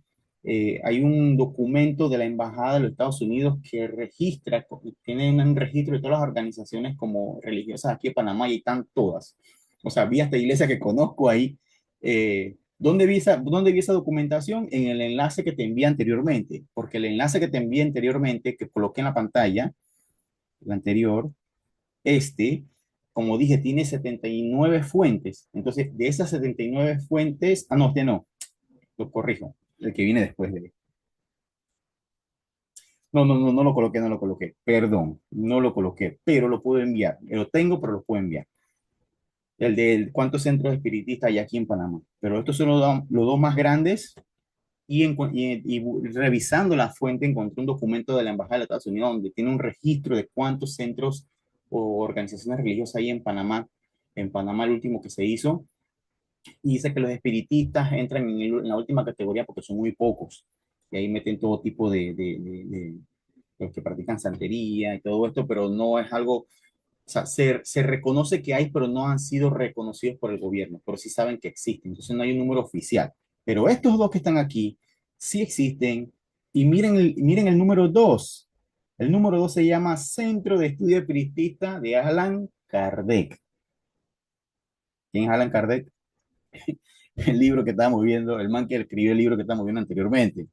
Hay un documento de la Embajada de los Estados Unidos que registra, tiene un registro de todas las organizaciones como religiosas aquí en Panamá y están todas. O sea, vi hasta iglesia que conozco ahí. ¿Dónde vi esa documentación? En el enlace que te envié anteriormente, porque el enlace que te envié anteriormente, que coloqué en la pantalla, el anterior, este, como dije, tiene 79 fuentes. Entonces, de esas 79 fuentes, no, este no, lo corrijo, el que viene después de. No lo coloqué, no lo coloqué. Perdón, no lo coloqué, pero lo puedo enviar. Lo tengo, pero lo puedo enviar. El de cuántos centros espiritistas hay aquí en Panamá. Pero estos son los dos más grandes. Y revisando la fuente encontré un documento de la Embajada de Estados Unidos donde tiene un registro de cuántos centros o organizaciones religiosas hay en Panamá. En Panamá el último que se hizo. Y dice que los espiritistas entran en la última categoría porque son muy pocos. Y ahí meten todo tipo de los que practican santería y todo esto, pero no es algo, o sea, se reconoce que hay, pero no han sido reconocidos por el gobierno, pero sí saben que existen. Entonces no hay un número oficial. Pero estos dos que están aquí sí existen. Y miren el número dos. El número dos se llama Centro de Estudio Espiritista de Allan Kardec. ¿Quién es Allan Kardec? El libro que estábamos viendo, el man que escribió el libro que estábamos viendo anteriormente.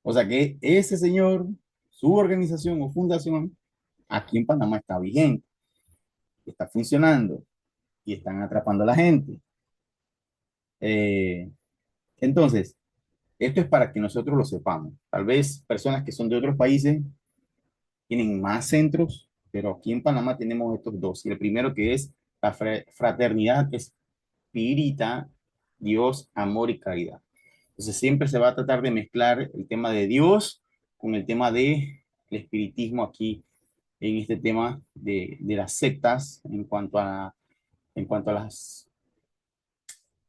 O sea que ese señor, su organización o fundación, aquí en Panamá está vigente, está funcionando y están atrapando a la gente. Eh, entonces, esto es para que nosotros lo sepamos. Tal vez personas que son de otros países tienen más centros, pero aquí en Panamá tenemos estos dos. Y el primero que es la fraternidad espírita, Dios, amor y caridad. Entonces siempre se va a tratar de mezclar el tema de Dios con el tema de el espiritismo aquí en este tema de las sectas en cuanto a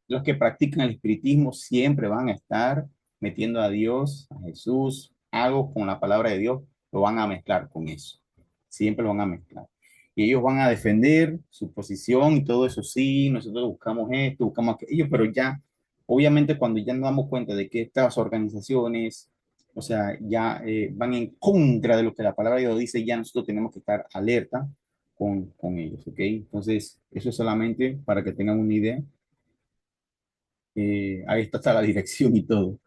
los que practican el espiritismo siempre van a estar metiendo a Dios, a Jesús, algo con la palabra de Dios, lo van a mezclar con eso. Siempre lo van a mezclar. Y ellos van a defender su posición y todo eso. Sí, nosotros buscamos esto, buscamos aquello, pero ya, obviamente, cuando ya nos damos cuenta de que estas organizaciones, o sea, ya van en contra de lo que la palabra de Dios dice, ya nosotros tenemos que estar alerta con ellos, ¿ok? Entonces, eso es solamente para que tengan una idea. Ahí está la dirección y todo.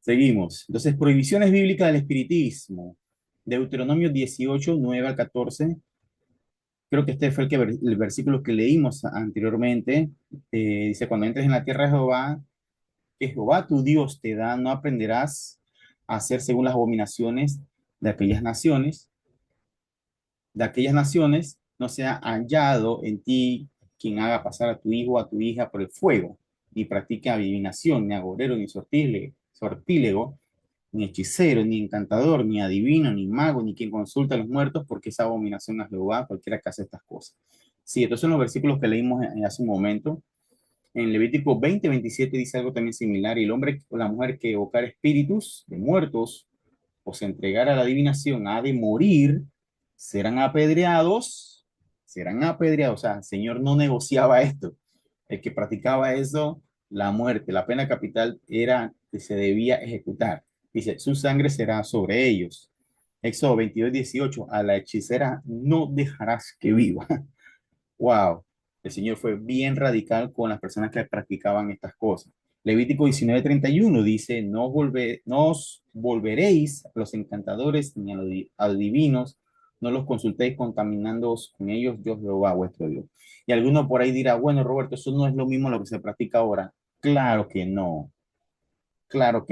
Seguimos. Entonces, prohibiciones bíblicas del espiritismo. Deuteronomio 18 9 al 14. Creo que este fue el versículo que leímos anteriormente. Dice, cuando entres en la tierra de Jehová, que Jehová tu Dios te da, no aprenderás a hacer según las abominaciones de aquellas naciones. De aquellas naciones no sea hallado en ti quien haga pasar a tu hijo o a tu hija por el fuego, ni practique adivinación, ni agorero, ni sortílego, ni hechicero, ni encantador, ni adivino, ni mago, ni quien consulta a los muertos, porque es abominación a Jehová cualquiera que hace estas cosas. Sí, estos son los versículos que leímos hace un momento. En Levítico 20:27 dice algo también similar, y el hombre o la mujer que evocar espíritus de muertos o se entregara a la adivinación ha de morir, serán apedreados. O sea, el Señor no negociaba esto. El que practicaba eso, la muerte, la pena capital era que se debía ejecutar. Dice, su sangre será sobre ellos. Éxodo 22:18, a la hechicera no dejarás que viva. Wow, el Señor fue bien radical con las personas que practicaban estas cosas. Levítico 19:31 dice, no os volveréis a los encantadores ni a los adivinos, no los consultéis contaminándoos con ellos, yo Jehová vuestro Dios. Y alguno por ahí dirá, bueno, Roberto, eso no es lo mismo lo que se practica ahora. claro que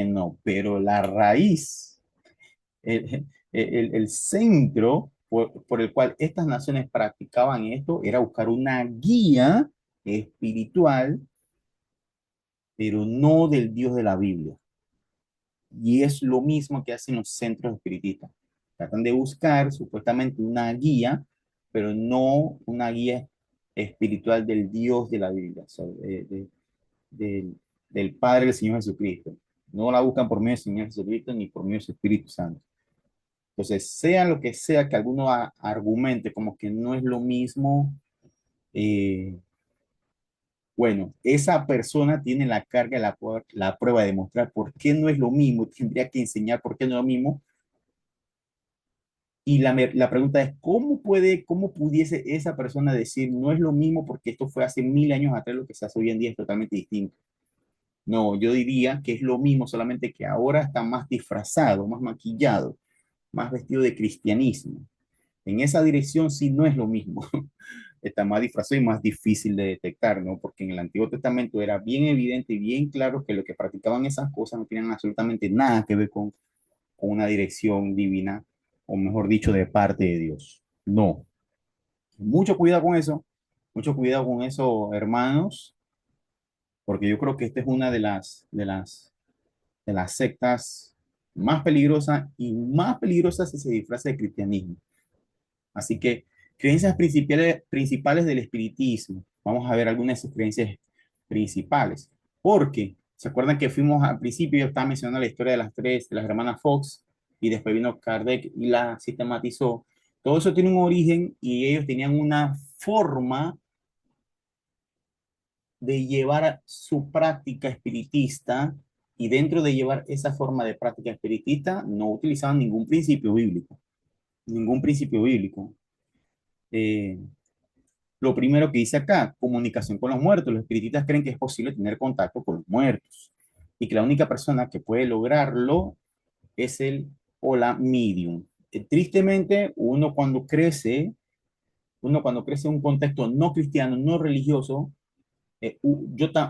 no, pero la raíz, el centro por el cual estas naciones practicaban esto era buscar una guía espiritual, pero no del Dios de la Biblia. Y es lo mismo que hacen los centros espiritistas. Tratan de buscar supuestamente una guía, pero no una guía espiritual del Dios de la Biblia, o sea, del, del Padre del Señor Jesucristo. No la buscan por medio del Señor Jesucristo ni por medio de su Espíritu Santo. Entonces, sea lo que sea que alguno argumente como que no es lo mismo, eh, bueno, esa persona tiene la carga, la prueba de demostrar por qué no es lo mismo, tendría que enseñar por qué no es lo mismo. Y la pregunta es, cómo pudiese esa persona decir no es lo mismo porque esto fue hace 1000 años atrás, lo que se hace hoy en día es totalmente distinto? No, yo diría que es lo mismo, solamente que ahora está más disfrazado, más maquillado, más vestido de cristianismo. En esa dirección sí no es lo mismo. Está más disfrazado y más difícil de detectar, ¿no? Porque en el Antiguo Testamento era bien evidente y bien claro que lo que practicaban esas cosas no tenían absolutamente nada que ver con una dirección divina, o mejor dicho, de parte de Dios. No. Mucho cuidado con eso, mucho cuidado con eso, hermanos, porque yo creo que esta es una de las sectas más peligrosas y más peligrosas si se disfraza de cristianismo. Así que creencias principales del espiritismo. Vamos a ver algunas de sus creencias principales. Porque, ¿se acuerdan que fuimos al principio? Yo estaba mencionando la historia de las tres, de las hermanas Fox, y después vino Kardec y la sistematizó. Todo eso tiene un origen y ellos tenían una forma de llevar su práctica espiritista, y dentro de llevar esa forma de práctica espiritista no utilizaban ningún principio bíblico, ningún principio bíblico. Eh, lo primero que dice acá, comunicación con los muertos. Los espiritistas creen que es posible tener contacto con los muertos y que la única persona que puede lograrlo es el o la medium. Tristemente, uno cuando crece en un contexto no cristiano, no religioso,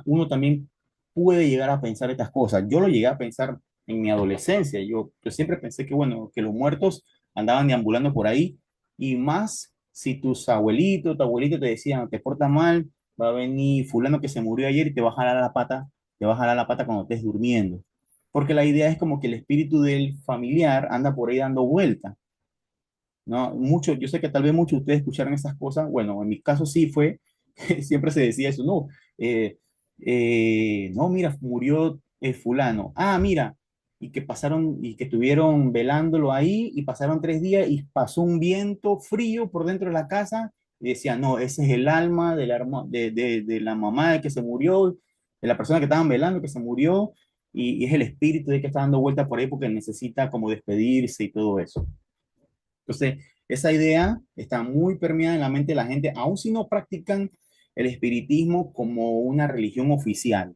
uno también puede llegar a pensar estas cosas. Yo lo llegué a pensar en mi adolescencia. Yo siempre pensé que, bueno, que los muertos andaban deambulando por ahí, y más si tus abuelitos, tu abuelito te decían, te portas mal, va a venir fulano que se murió ayer y te va a jalar la pata, te va a jalar la pata cuando estés durmiendo. Porque la idea es como que el espíritu del familiar anda por ahí dando vuelta, ¿no? Yo sé que tal vez muchos de ustedes escucharon esas cosas. Bueno, en mi caso sí fue, siempre se decía eso, no, no, mira, murió fulano. Ah, mira, y que estuvieron velándolo ahí y pasaron 3 días y pasó un viento frío por dentro de la casa y decía, no, ese es el alma de la mamá de que se murió, de la persona que estaban velando que se murió, y es el espíritu de que está dando vuelta por ahí porque necesita como despedirse y todo eso. Entonces, esa idea está muy permeada en la mente de la gente, aun si no practican el espiritismo como una religión oficial,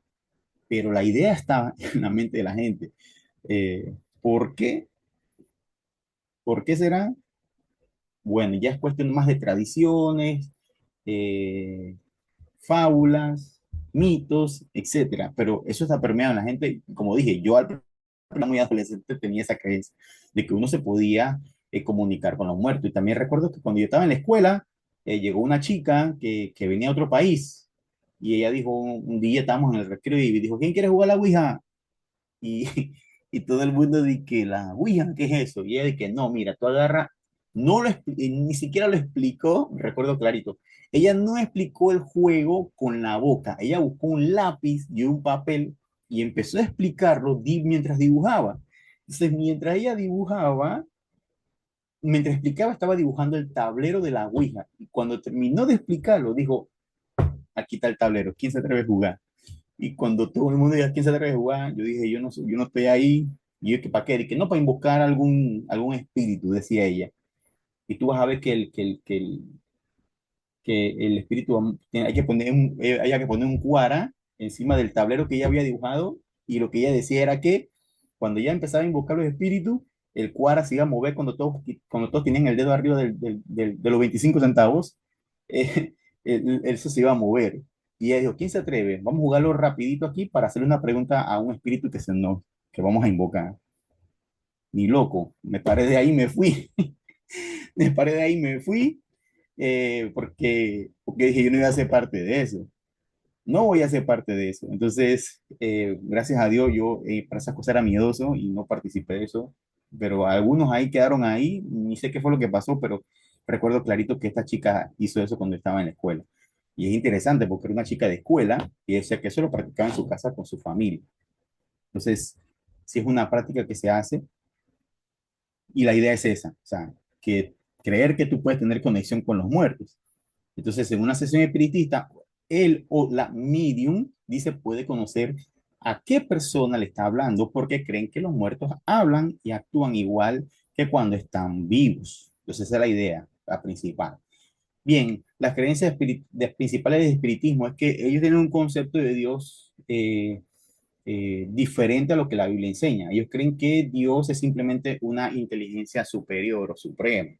pero la idea está en la mente de la gente. ¿Por qué? ¿Por qué será? Bueno, ya es cuestión más de tradiciones, eh, fábulas, mitos, etcétera, pero eso está permeado en la gente. Como dije, yo al muy adolescente tenía esa creencia de que uno se podía comunicar con los muertos. Y también recuerdo que cuando yo estaba en la escuela, llegó una chica que venía a otro país, y ella dijo, un día estábamos en el recreo y dijo, ¿quién quiere jugar a la Ouija? Y, y todo el mundo dice que la Ouija, ¿qué es eso? Y ella dice que no, mira, tú agarra, no ni siquiera lo explicó, recuerdo clarito. Ella no explicó el juego con la boca, ella buscó un lápiz y un papel y empezó a explicarlo mientras dibujaba. Entonces, mientras explicaba, estaba dibujando el tablero de la Ouija. Y cuando terminó de explicarlo, dijo, aquí está el tablero, ¿quién se atreve a jugar? Y cuando todo el mundo dijo, ¿quién se atreve a jugar? Yo dije, yo no estoy ahí. Y yo, ¿que para qué? Que no, para invocar algún espíritu, decía ella. Y tú vas a ver que el espíritu, hay que poner un cuara encima del tablero que ella había dibujado. Y lo que ella decía era que cuando ella empezaba a invocar los espíritus, el cuara se iba a mover cuando todos tenían el dedo arriba de los 25 centavos. Eso se iba a mover. Y ella dijo, ¿quién se atreve? Vamos a jugarlo rapidito aquí para hacerle una pregunta a un espíritu que vamos a invocar. Ni loco, me paré de ahí y me fui. Me paré de ahí y me fui porque dije, yo no iba a ser parte de eso. No voy a ser parte de eso. Entonces, gracias a Dios, yo para esas cosas era miedoso y no participé de eso. Pero algunos ahí quedaron ahí, ni sé qué fue lo que pasó, pero recuerdo clarito que esta chica hizo eso cuando estaba en la escuela. Y es interesante porque era una chica de escuela y decía que eso lo practicaba en su casa con su familia. Entonces, sí es una práctica que se hace y la idea es esa, o sea, que creer que tú puedes tener conexión con los muertos. Entonces, en una sesión espiritista, él o la medium dice puede conocer a qué persona le está hablando porque creen que los muertos hablan y actúan igual que cuando están vivos. Entonces, esa es la idea, la principal. Bien, las creencias principales del espiritismo es que ellos tienen un concepto de Dios diferente a lo que la Biblia enseña. Ellos creen que Dios es simplemente una inteligencia superior o suprema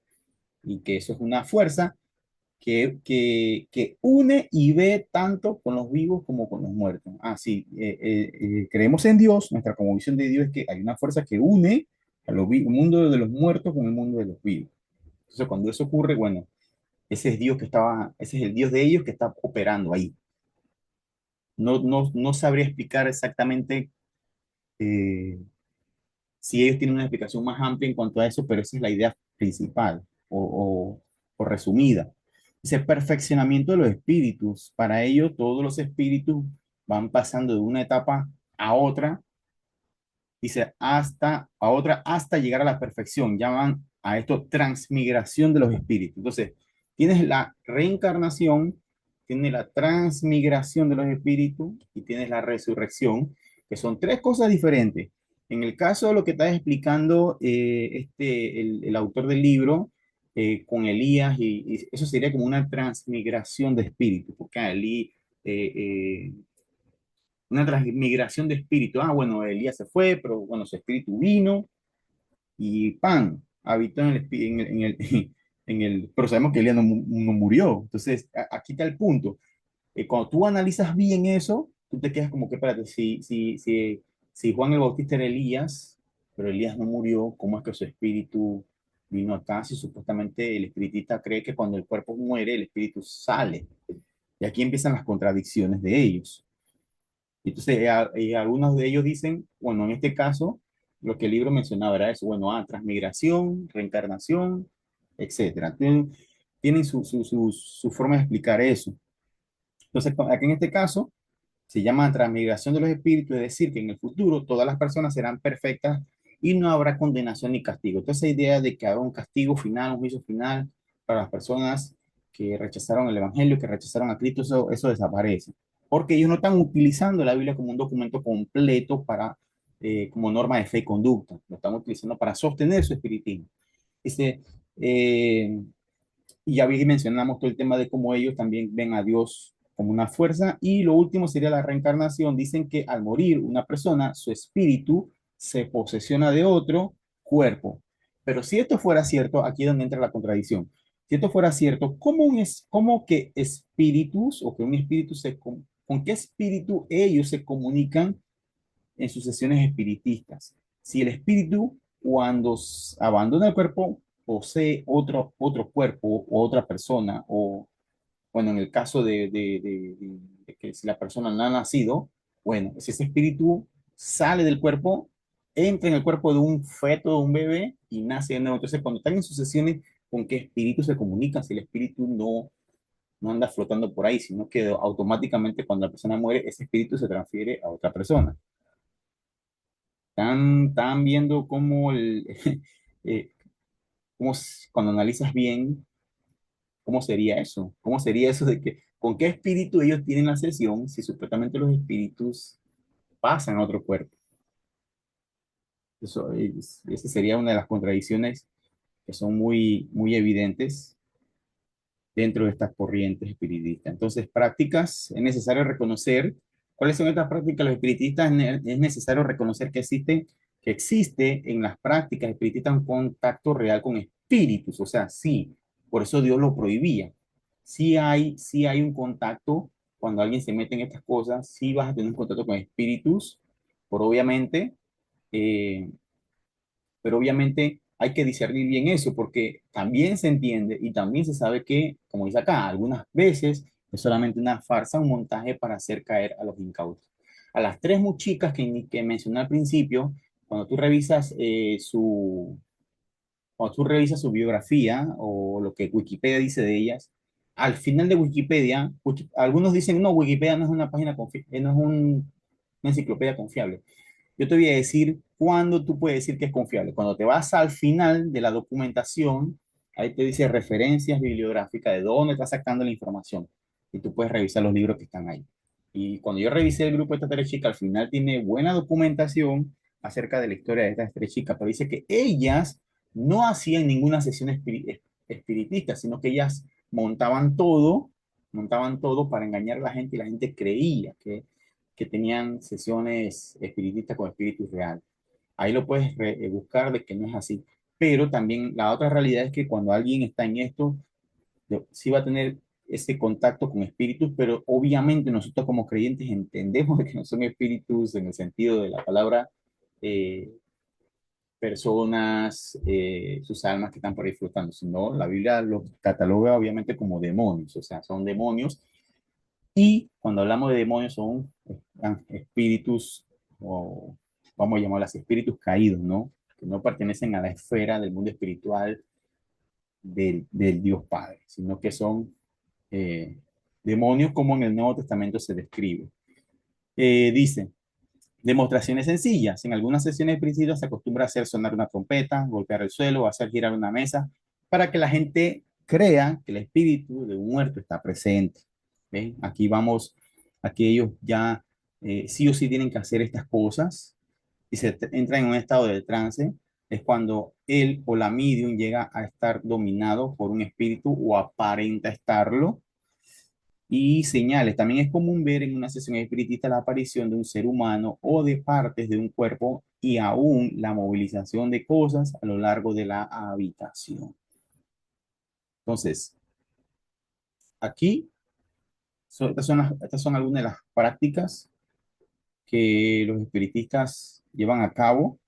y que eso es una fuerza que une y ve tanto con los vivos como con los muertos. Sí, creemos en Dios, nuestra convicción de Dios es que hay una fuerza que une el mundo de los muertos con el mundo de los vivos. Entonces, cuando eso ocurre, bueno, ese es el Dios de ellos que está operando ahí. No sabría explicar exactamente eh, si ellos tienen una explicación más amplia en cuanto a eso, pero esa es la idea principal o resumida. Ese perfeccionamiento de los espíritus, para ello todos los espíritus van pasando de una etapa a otra, dice, hasta a otra, hasta llegar a la perfección. Llaman a esto transmigración de los espíritus. Entonces, tienes la reencarnación, tienes la transmigración de los espíritus y tienes la resurrección, que son tres cosas diferentes. En el caso de lo que está explicando el autor del libro con Elías, y eso sería como una transmigración de espíritus, porque eh, eh, una transmigración de espíritu. Bueno, Elías se fue, pero bueno, su espíritu vino y pan, habitó pero sabemos que Elías no murió. Entonces, aquí está el punto. Cuando tú analizas bien eso, tú te quedas como que, espérate, si Juan el Bautista era Elías, pero Elías no murió, ¿cómo es que su espíritu vino acá? Si supuestamente el espiritista cree que cuando el cuerpo muere, el espíritu sale. Y aquí empiezan las contradicciones de ellos. Entonces, algunos de ellos dicen, bueno, en este caso, lo que el libro mencionaba era eso, bueno, transmigración, reencarnación, etcétera. Tienen su forma de explicar eso. Entonces, aquí en este caso, se llama transmigración de los espíritus, es decir, que en el futuro todas las personas serán perfectas y no habrá condenación ni castigo. Entonces, esa idea de que habrá un castigo final, un juicio final para las personas que rechazaron el Evangelio, que rechazaron a Cristo, eso desaparece. Porque ellos no están utilizando la Biblia como un documento completo como norma de fe y conducta. Lo están utilizando para sostener su espiritismo. Dice, eh, y ya vi que mencionamos todo el tema de cómo ellos también ven a Dios como una fuerza. Y lo último sería la reencarnación. Dicen que al morir una persona, su espíritu se posesiona de otro cuerpo. Pero si esto fuera cierto, aquí es donde entra la contradicción. Si esto fuera cierto, ¿cómo que espíritus o que un espíritu con qué espíritu ellos se comunican en sus sesiones espiritistas? Si el espíritu, cuando abandona el cuerpo, posee otro cuerpo o otra persona, o bueno, en el caso de que si la persona no ha nacido, bueno, si ese espíritu sale del cuerpo, entra en el cuerpo de un feto, de un bebé y nace de nuevo. Entonces, cuando están en sus sesiones, ¿con qué espíritu se comunican? Si el espíritu no anda flotando por ahí, sino que automáticamente cuando la persona muere, ese espíritu se transfiere a otra persona. Están viendo cómo, eh, cuando analizas bien, cómo sería eso. ¿Cómo sería eso de que con qué espíritu ellos tienen la sesión si supuestamente los espíritus pasan a otro cuerpo? Esa sería una de las contradicciones que son muy evidentes dentro de estas corrientes espiritistas. Entonces, prácticas, es necesario reconocer cuáles son estas prácticas. Los espiritistas es necesario reconocer que existe en las prácticas espiritistas un contacto real con espíritus. O sea, sí, por eso Dios lo prohibía. Sí hay un contacto cuando alguien se mete en estas cosas, sí vas a tener un contacto con espíritus, por obviamente, eh, pero obviamente hay que discernir bien eso, porque también se entiende y también se sabe que, como dice acá, algunas veces es solamente una farsa, un montaje para hacer caer a los incautos. A las tres muchachas que mencioné al principio, cuando tú revisas cuando tú revisas su biografía o lo que Wikipedia dice de ellas, al final de Wikipedia, algunos dicen, no, Wikipedia no es una página, no es una enciclopedia confiable. Yo te voy a decir cuándo tú puedes decir que es confiable. Cuando te vas al final de la documentación, ahí te dice referencias bibliográficas de dónde está sacando la información. Y tú puedes revisar los libros que están ahí. Y cuando yo revisé el grupo de estas tres chicas, al final tiene buena documentación acerca de la historia de estas tres chicas, pero dice que ellas no hacían ninguna sesión espiritista, sino que ellas montaban todo para engañar a la gente y la gente creía que tenían sesiones espiritistas con espíritus reales. Ahí lo puedes buscar de que no es así. Pero también la otra realidad es que cuando alguien está en esto, sí va a tener ese contacto con espíritus, pero obviamente nosotros como creyentes entendemos que no son espíritus en el sentido de la palabra eh, personas, sus almas que están por ahí flotando, sino la Biblia los cataloga obviamente como demonios, o sea, son demonios y cuando hablamos de demonios son espíritus, o vamos a llamarlas espíritus caídos, ¿no? Que no pertenecen a la esfera del mundo espiritual del Dios Padre, sino que son eh, demonios como en el Nuevo Testamento se describe. Dice, demostraciones sencillas. En algunas sesiones espiritistas se acostumbra a hacer sonar una trompeta, golpear el suelo o hacer girar una mesa para que la gente crea que el espíritu de un muerto está presente. ¿Ven? Aquí ellos ya sí o sí tienen que hacer estas cosas y entra en un estado de trance. Es cuando él o la medium llega a estar dominado por un espíritu o aparenta estarlo y señales. También es común ver en una sesión espiritista la aparición de un ser humano o de partes de un cuerpo y aún la movilización de cosas a lo largo de la habitación. Entonces, aquí estas son algunas de las prácticas que los espiritistas llevan a cabo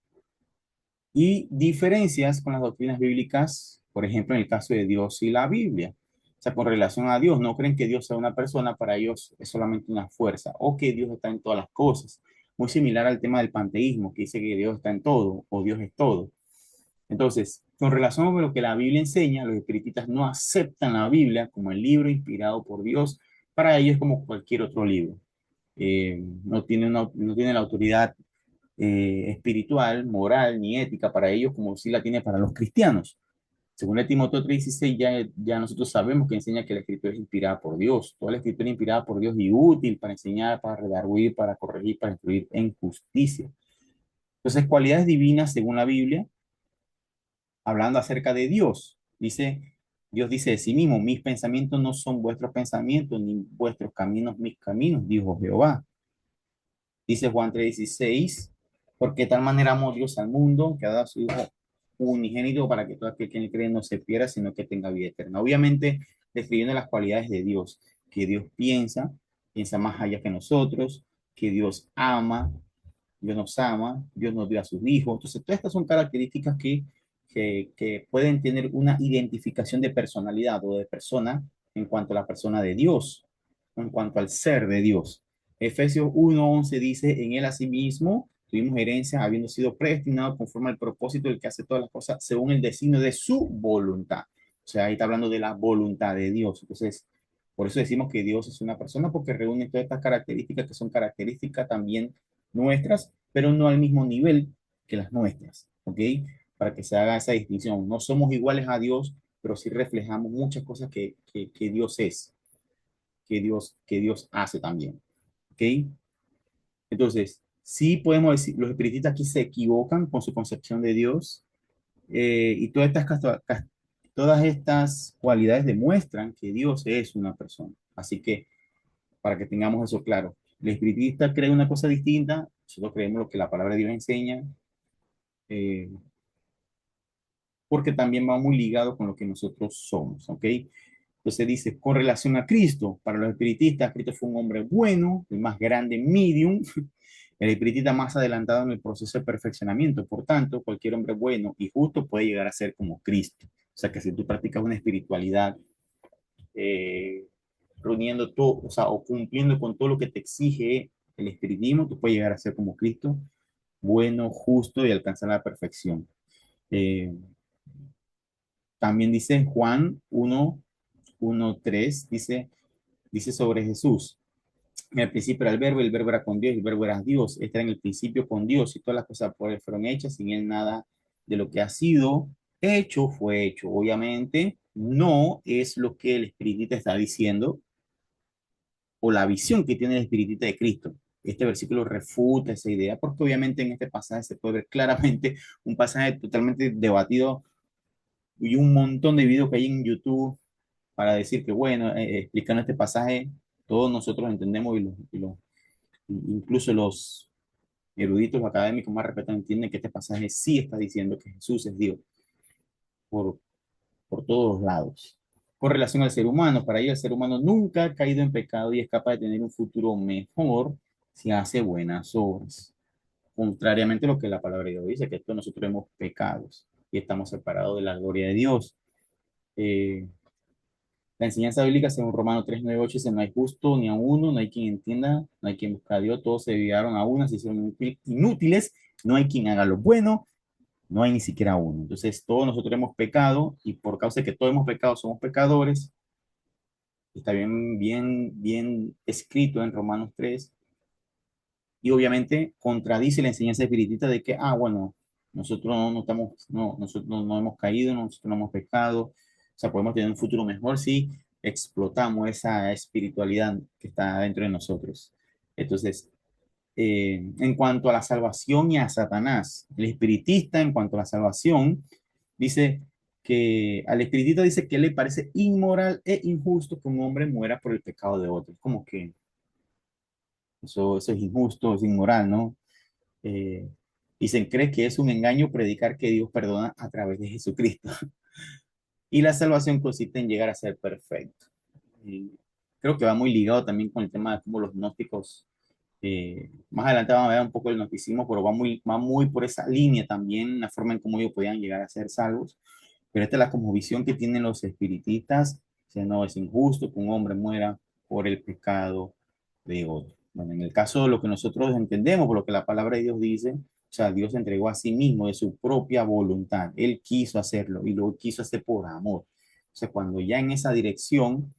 y diferencias con las doctrinas bíblicas, por ejemplo, en el caso de Dios y la Biblia. O sea, con relación a Dios, no creen que Dios sea una persona, para ellos es solamente una fuerza, o que Dios está en todas las cosas. Muy similar al tema del panteísmo, que dice que Dios está en todo, o Dios es todo. Entonces, con relación a lo que la Biblia enseña, los espiritistas no aceptan la Biblia como el libro inspirado por Dios. Para ellos es como cualquier otro libro. No tiene la autoridad espiritual, moral ni ética para ellos como sí la tiene para los cristianos. Según el Timoteo 3:16, ya nosotros sabemos que enseña que la escritura es inspirada por Dios. Toda la escritura es inspirada por Dios y útil para enseñar, para redarguir, para corregir, para instruir en justicia. Entonces, cualidades divinas según la Biblia, hablando acerca de Dios. Dios dice de sí mismo, mis pensamientos no son vuestros pensamientos, ni vuestros caminos mis caminos, dijo Jehová. Dice Juan 3:16, porque de tal manera amó Dios al mundo que ha dado a su Hijo unigénito para que todo aquel que en él cree no se pierda, sino que tenga vida eterna. Obviamente, describiendo las cualidades de Dios, que Dios piensa más allá que nosotros, que Dios nos ama, Dios nos dio a sus hijos. Entonces, todas estas son características que pueden tener una identificación de personalidad o de persona en cuanto a la persona de Dios, en cuanto al ser de Dios. Efesios 1:11 dice, en él asimismo tuvimos herencia, habiendo sido predestinados conforme al propósito del que hace todas las cosas según el designio de su voluntad. O sea, ahí está hablando de la voluntad de Dios. Entonces, por eso decimos que Dios es una persona, porque reúne todas estas características que son características también nuestras, pero no al mismo nivel que las nuestras, ¿ok? Para que se haga esa distinción. No somos iguales a Dios, pero sí reflejamos muchas cosas que Dios es, que Dios hace también, ¿ok? Entonces, sí podemos decir, los espiritistas aquí se equivocan con su concepción de Dios y todas estas cualidades demuestran que Dios es una persona. Así que, para que tengamos eso claro, el espiritista cree una cosa distinta, nosotros creemos lo que la palabra de Dios enseña, eh, porque también va muy ligado con lo que nosotros somos, ¿ok? Entonces dice, con relación a Cristo, para los espiritistas, Cristo fue un hombre bueno, el más grande medium, el espiritista más adelantado en el proceso de perfeccionamiento. Por tanto, cualquier hombre bueno y justo puede llegar a ser como Cristo. O sea que si tú practicas una espiritualidad, eh, reuniendo todo, o sea, o cumpliendo con todo lo que te exige el espiritismo, tú puedes llegar a ser como Cristo, bueno, justo y alcanzar la perfección. Eh, También dice en Juan 1:3, dice sobre Jesús. En el principio era el verbo era con Dios, el verbo era Dios, este era en el principio con Dios y todas las cosas por él fueron hechas, sin él nada de lo que ha sido hecho fue hecho. Obviamente no es lo que el espiritista está diciendo o la visión que tiene el espiritista de Cristo. Este versículo refuta esa idea porque obviamente en este pasaje se puede ver claramente un pasaje totalmente debatido y un montón de videos que hay en YouTube para decir que, bueno, explicando este pasaje, todos nosotros entendemos incluso los eruditos académicos más respetados entienden que este pasaje sí está diciendo que Jesús es Dios por, por todos lados. Con relación al ser humano, para ello el ser humano nunca ha caído en pecado y es capaz de tener un futuro mejor si hace buenas obras. Contrariamente a lo que la palabra de Dios dice, que todos nosotros hemos pecados y estamos separados de la gloria de Dios. Eh, La enseñanza bíblica, según Romanos 3:9-8, dice, no hay justo ni a uno, no hay quien entienda, no hay quien busque a Dios, todos se desviaron a una, se hicieron inútiles, no hay quien haga lo bueno, no hay ni siquiera uno. Entonces, todos nosotros hemos pecado y por causa de que todos hemos pecado, somos pecadores. Está bien escrito en Romanos 3 y obviamente contradice la enseñanza espiritista de que, bueno, nosotros no estamos, no, nosotros no hemos caído, nosotros no hemos pecado, o sea, podemos tener un futuro mejor si explotamos esa espiritualidad que está dentro de nosotros. Entonces, en cuanto a la salvación y a Satanás, el espiritista, en cuanto a la salvación, dice que al espiritista dice que le parece inmoral e injusto que un hombre muera por el pecado de otro. Como que eso es injusto, es inmoral, ¿no? Eh, Dicen, cree que es un engaño predicar que Dios perdona a través de Jesucristo. Y la salvación consiste en llegar a ser perfecto. Y creo que va muy ligado también con el tema de cómo los gnósticos, más adelante vamos a ver un poco el gnosticismo, pero va muy por esa línea también, la forma en cómo ellos podían llegar a ser salvos. Pero esta es la cosmovisión que tienen los espiritistas, que no es injusto que un hombre muera por el pecado de otro. Bueno, en el caso de lo que nosotros entendemos, por lo que la palabra de Dios dice, o sea, Dios entregó a sí mismo de su propia voluntad. Él quiso hacerlo y lo quiso hacer por amor. O sea, cuando ya en esa dirección,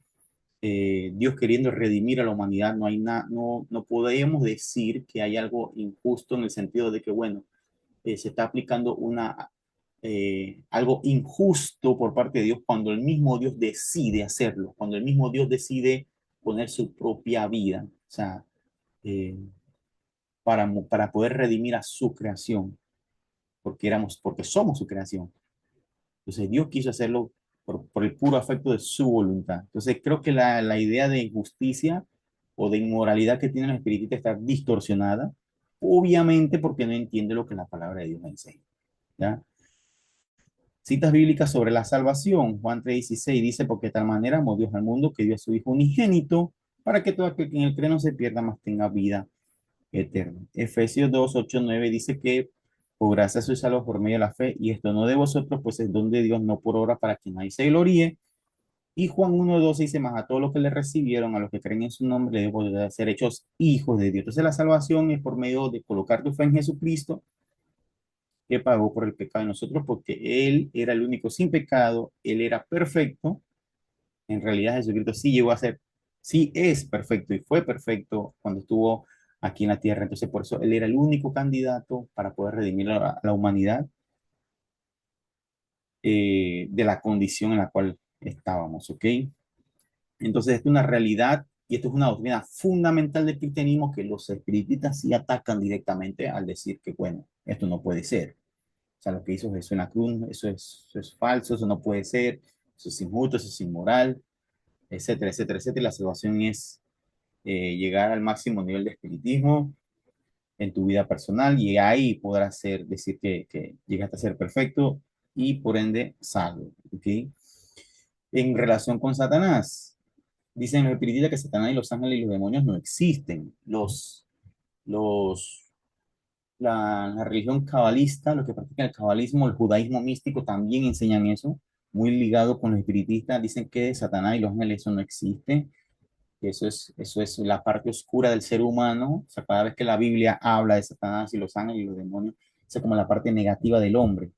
Dios queriendo redimir a la humanidad, no podemos decir que hay algo injusto en el sentido de que, bueno, se está aplicando algo injusto por parte de Dios cuando el mismo Dios decide hacerlo, cuando el mismo Dios decide poner su propia vida, o sea, eh, para poder redimir a su creación, porque somos su creación. Entonces Dios quiso hacerlo por el puro afecto de su voluntad. Entonces creo que la idea de injusticia o de inmoralidad que tiene el espiritistas está distorsionada, obviamente porque no entiende lo que la palabra de Dios enseña. ¿Ya? Citas bíblicas sobre la salvación. Juan 3:16 dice, porque de tal manera amó Dios al mundo que dio a su Hijo unigénito para que todo aquel que en él cree no se pierda, mas tenga vida eterna. Efesios 2:8-9 dice que por gracia sois salvos por medio de la fe, y esto no de vosotros, pues es don de Dios, no por obra, para que nadie se gloríe. Y Juan 1:12 dice, más a todos los que le recibieron, a los que creen en su nombre, le dio poder de ser hechos hijos de Dios. Entonces la salvación es por medio de colocar tu fe en Jesucristo, que pagó por el pecado de nosotros, porque Él era el único sin pecado, Él era perfecto. En realidad Jesucristo sí llegó a ser, sí es perfecto y fue perfecto cuando estuvo aquí en la tierra. Entonces por eso Él era el único candidato para poder redimir a la humanidad, de la condición en la cual estábamos, ¿ok? Entonces esto es una realidad y esto es una doctrina fundamental del cristianismo que los espiritistas sí atacan directamente al decir que, bueno, esto no puede ser. O sea, lo que hizo Jesús en la cruz, eso es falso, eso no puede ser, eso es injusto, eso es inmoral, etcétera, etcétera, etcétera. La salvación es llegar al máximo nivel de espiritismo en tu vida personal y ahí podrás decir que llegaste a ser perfecto y por ende salvo. ¿Okay? En relación con Satanás, dicen los espiritistas que Satanás y los ángeles y los demonios no existen. Los, la religión cabalista, los que practican el cabalismo, el judaísmo místico también enseñan eso, muy ligado con los espiritistas, dicen que Satanás y los ángeles eso no existe, que eso es la parte oscura del ser humano, o sea, cada vez que la Biblia habla de Satanás y los ángeles y los demonios, es como la parte negativa del hombre.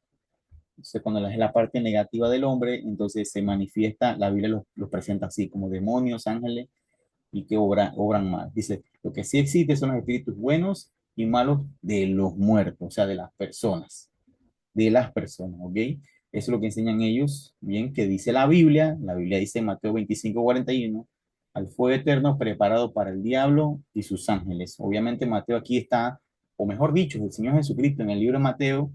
Entonces, cuando es la parte negativa del hombre, entonces se manifiesta, la Biblia los presenta así, como demonios, ángeles, y que obran mal. Dice, lo que sí existe son los espíritus buenos y malos de los muertos, o sea, de las personas, ¿ok? Eso es lo que enseñan ellos, bien, que dice la Biblia dice en Mateo 25:41, al fuego eterno preparado para el diablo y sus ángeles. Obviamente Mateo aquí está, o mejor dicho, el Señor Jesucristo en el libro de Mateo,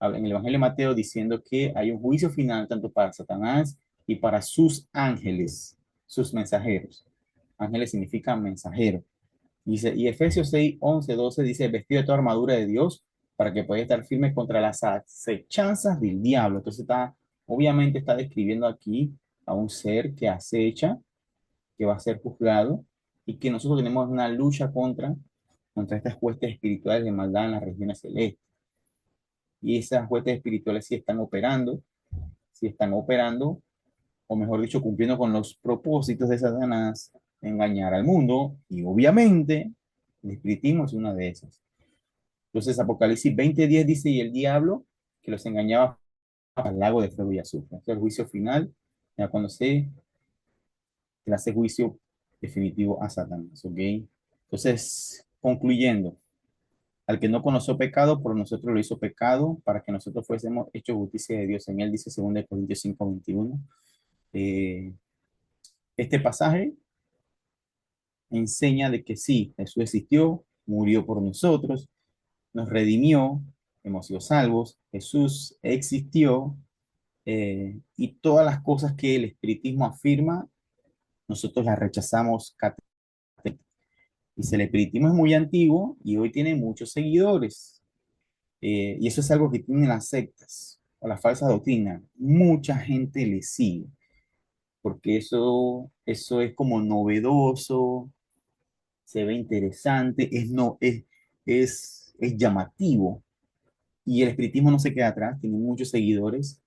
habla en el Evangelio de Mateo diciendo que hay un juicio final tanto para Satanás y para sus ángeles, sus mensajeros. Ángeles significa mensajero. Dice, y Efesios 6:11-12 dice, vestido de toda armadura de Dios para que pueda estar firme contra las acechanzas del diablo. Entonces obviamente está describiendo aquí a un ser que acecha, que va a ser juzgado y que nosotros tenemos una lucha contra estas huestes espirituales de maldad en las regiones celestes. Y esas huestes espirituales sí están operando, o mejor dicho, cumpliendo con los propósitos de Satanás, engañar al mundo, y obviamente el espiritismo es una de esas. Entonces, Apocalipsis 20:10 dice, y el diablo que los engañaba al lago de fuego y azufre. Este es el juicio final, ya cuando se le hace juicio definitivo a Satanás, ¿ok? Entonces, concluyendo, al que no conoció pecado, por nosotros lo hizo pecado, para que nosotros fuésemos hechos justicia de Dios en él, dice 2 Corintios 5:21. Eh, este pasaje enseña de que sí, Jesús existió, murió por nosotros, nos redimió, hemos sido salvos, Jesús existió, y todas las cosas que el espiritismo afirma, nosotros las rechazamos. Dice, el espiritismo es muy antiguo y hoy tiene muchos seguidores. Y eso es algo que tienen las sectas o la falsa doctrina. Mucha gente le sigue, porque eso es como novedoso, se ve interesante, es llamativo. Y el espiritismo no se queda atrás, tiene muchos seguidores,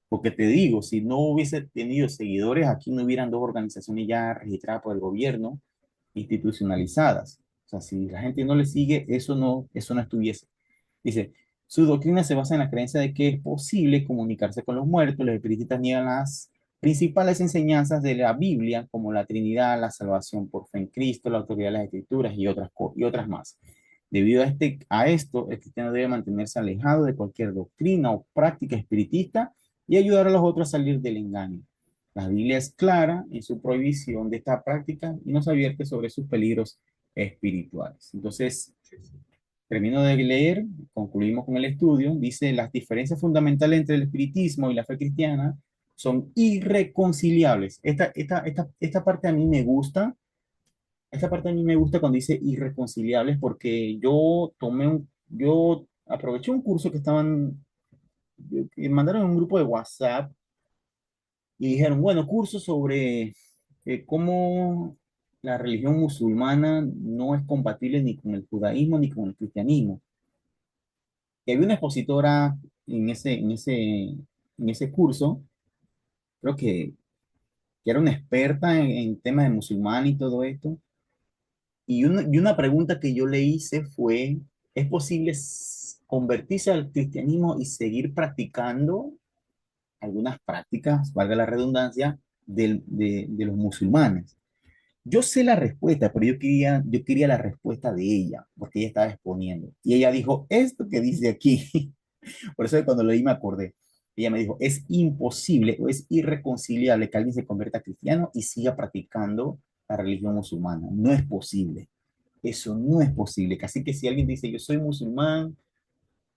porque te digo, si no hubiese tenido seguidores, aquí no hubieran dos organizaciones ya registradas por el gobierno, institucionalizadas. O sea, si la gente no le sigue, eso no estuviese. Dice, su doctrina se basa en la creencia de que es posible comunicarse con los muertos. Los espiritistas niegan las principales enseñanzas de la Biblia, como la Trinidad, la salvación por fe en Cristo, la autoridad de las Escrituras y otras más. Debido a esto, el cristiano debe mantenerse alejado de cualquier doctrina o práctica espiritista y ayudar a los otros a salir del engaño. La Biblia es clara en su prohibición de esta práctica y nos advierte sobre sus peligros espirituales. Entonces, termino de leer, concluimos con el estudio. Dice, las diferencias fundamentales entre el espiritismo y la fe cristiana son irreconciliables. Esta parte a mí me gusta. Esta parte a mí me gusta cuando dice irreconciliables porque yo aproveché un curso que mandaron en un grupo de WhatsApp y dijeron, bueno, curso sobre cómo la religión musulmana no es compatible ni con el judaísmo ni con el cristianismo. Y había una expositora en ese curso, creo que era una experta en temas de musulmán y todo esto. Y una pregunta que yo le hice fue, ¿es posible convertirse al cristianismo y seguir practicando algunas prácticas, valga la redundancia, de los musulmanes? Yo sé la respuesta, pero yo quería la respuesta de ella, porque ella estaba exponiendo. Y ella dijo, esto que dice aquí, por eso cuando lo leí me acordé. Ella me dijo, es imposible o es irreconciliable que alguien se convierta a cristiano y siga practicando la religión musulmana. No es posible. Eso no es posible. Así que si alguien dice, yo soy musulmán,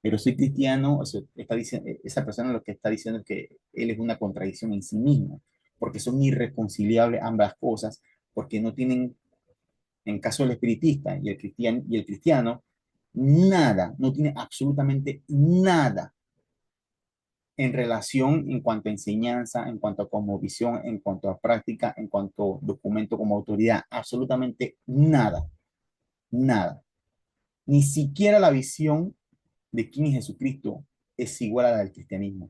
pero soy cristiano, está diciendo, esa persona lo que está diciendo es que él es una contradicción en sí mismo, porque son irreconciliables ambas cosas, porque no tienen, en caso del espiritista y el cristiano, nada, no tiene absolutamente nada en relación en cuanto a enseñanza, en cuanto a cosmovisión, en cuanto a práctica, en cuanto a documento como autoridad, absolutamente nada, nada. Ni siquiera la visión de quién es Jesucristo es igual a la del cristianismo,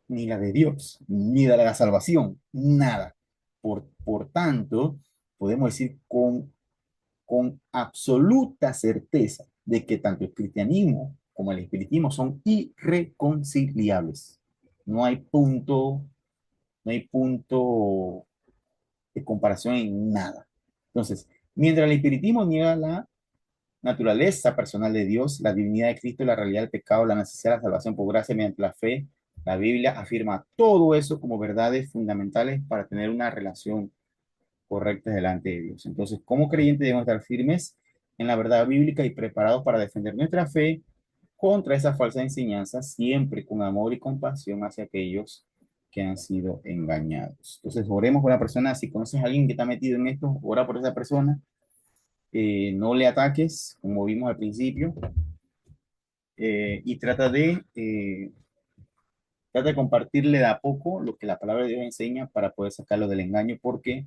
ni la de Dios, ni la de la salvación, nada. Por tanto, podemos decir con absoluta certeza de que tanto el cristianismo como el espiritismo son irreconciliables. No hay punto, no hay punto de comparación en nada. Entonces, mientras el espiritismo niega la naturaleza personal de Dios, la divinidad de Cristo, la realidad del pecado, la necesidad de la salvación por gracia mediante la fe, la Biblia afirma todo eso como verdades fundamentales para tener una relación correcta delante de Dios. Entonces, como creyentes debemos estar firmes en la verdad bíblica y preparados para defender nuestra fe contra esas falsas enseñanzas, siempre con amor y compasión hacia aquellos que han sido engañados. Entonces, oremos por la persona. Si conoces a alguien que está metido en esto, ora por esa persona. No le ataques, como vimos al principio, y trata de compartirle de a poco lo que la palabra de Dios enseña para poder sacarlo del engaño, porque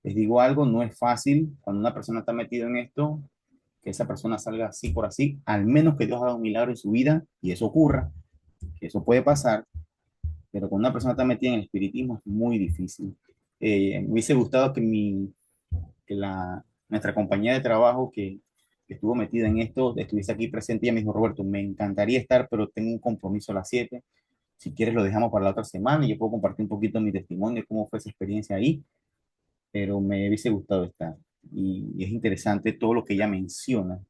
les digo algo, no es fácil cuando una persona está metida en esto, que esa persona salga así por así, al menos que Dios haga un milagro en su vida y eso ocurra, que eso puede pasar, pero cuando una persona está metida en el espiritismo es muy difícil. Me hubiese gustado nuestra compañía de trabajo que estuvo metida en esto estuviese aquí presente y ella me dijo, Roberto, me encantaría estar, pero tengo un compromiso a las 7. Si quieres lo dejamos para la otra semana y yo puedo compartir un poquito mi testimonio, cómo fue esa experiencia ahí, pero me hubiese gustado estar. Y es interesante todo lo que ella menciona.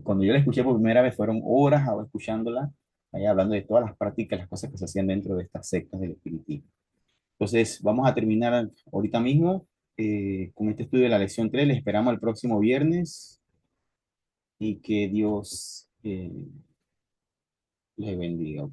Cuando yo la escuché por primera vez fueron horas ahora escuchándola, ahí hablando de todas las prácticas, las cosas que se hacían dentro de estas sectas del espiritismo. Entonces, vamos a terminar ahorita mismo con este estudio de la lección 3. Les esperamos el próximo viernes y que Dios les bendiga.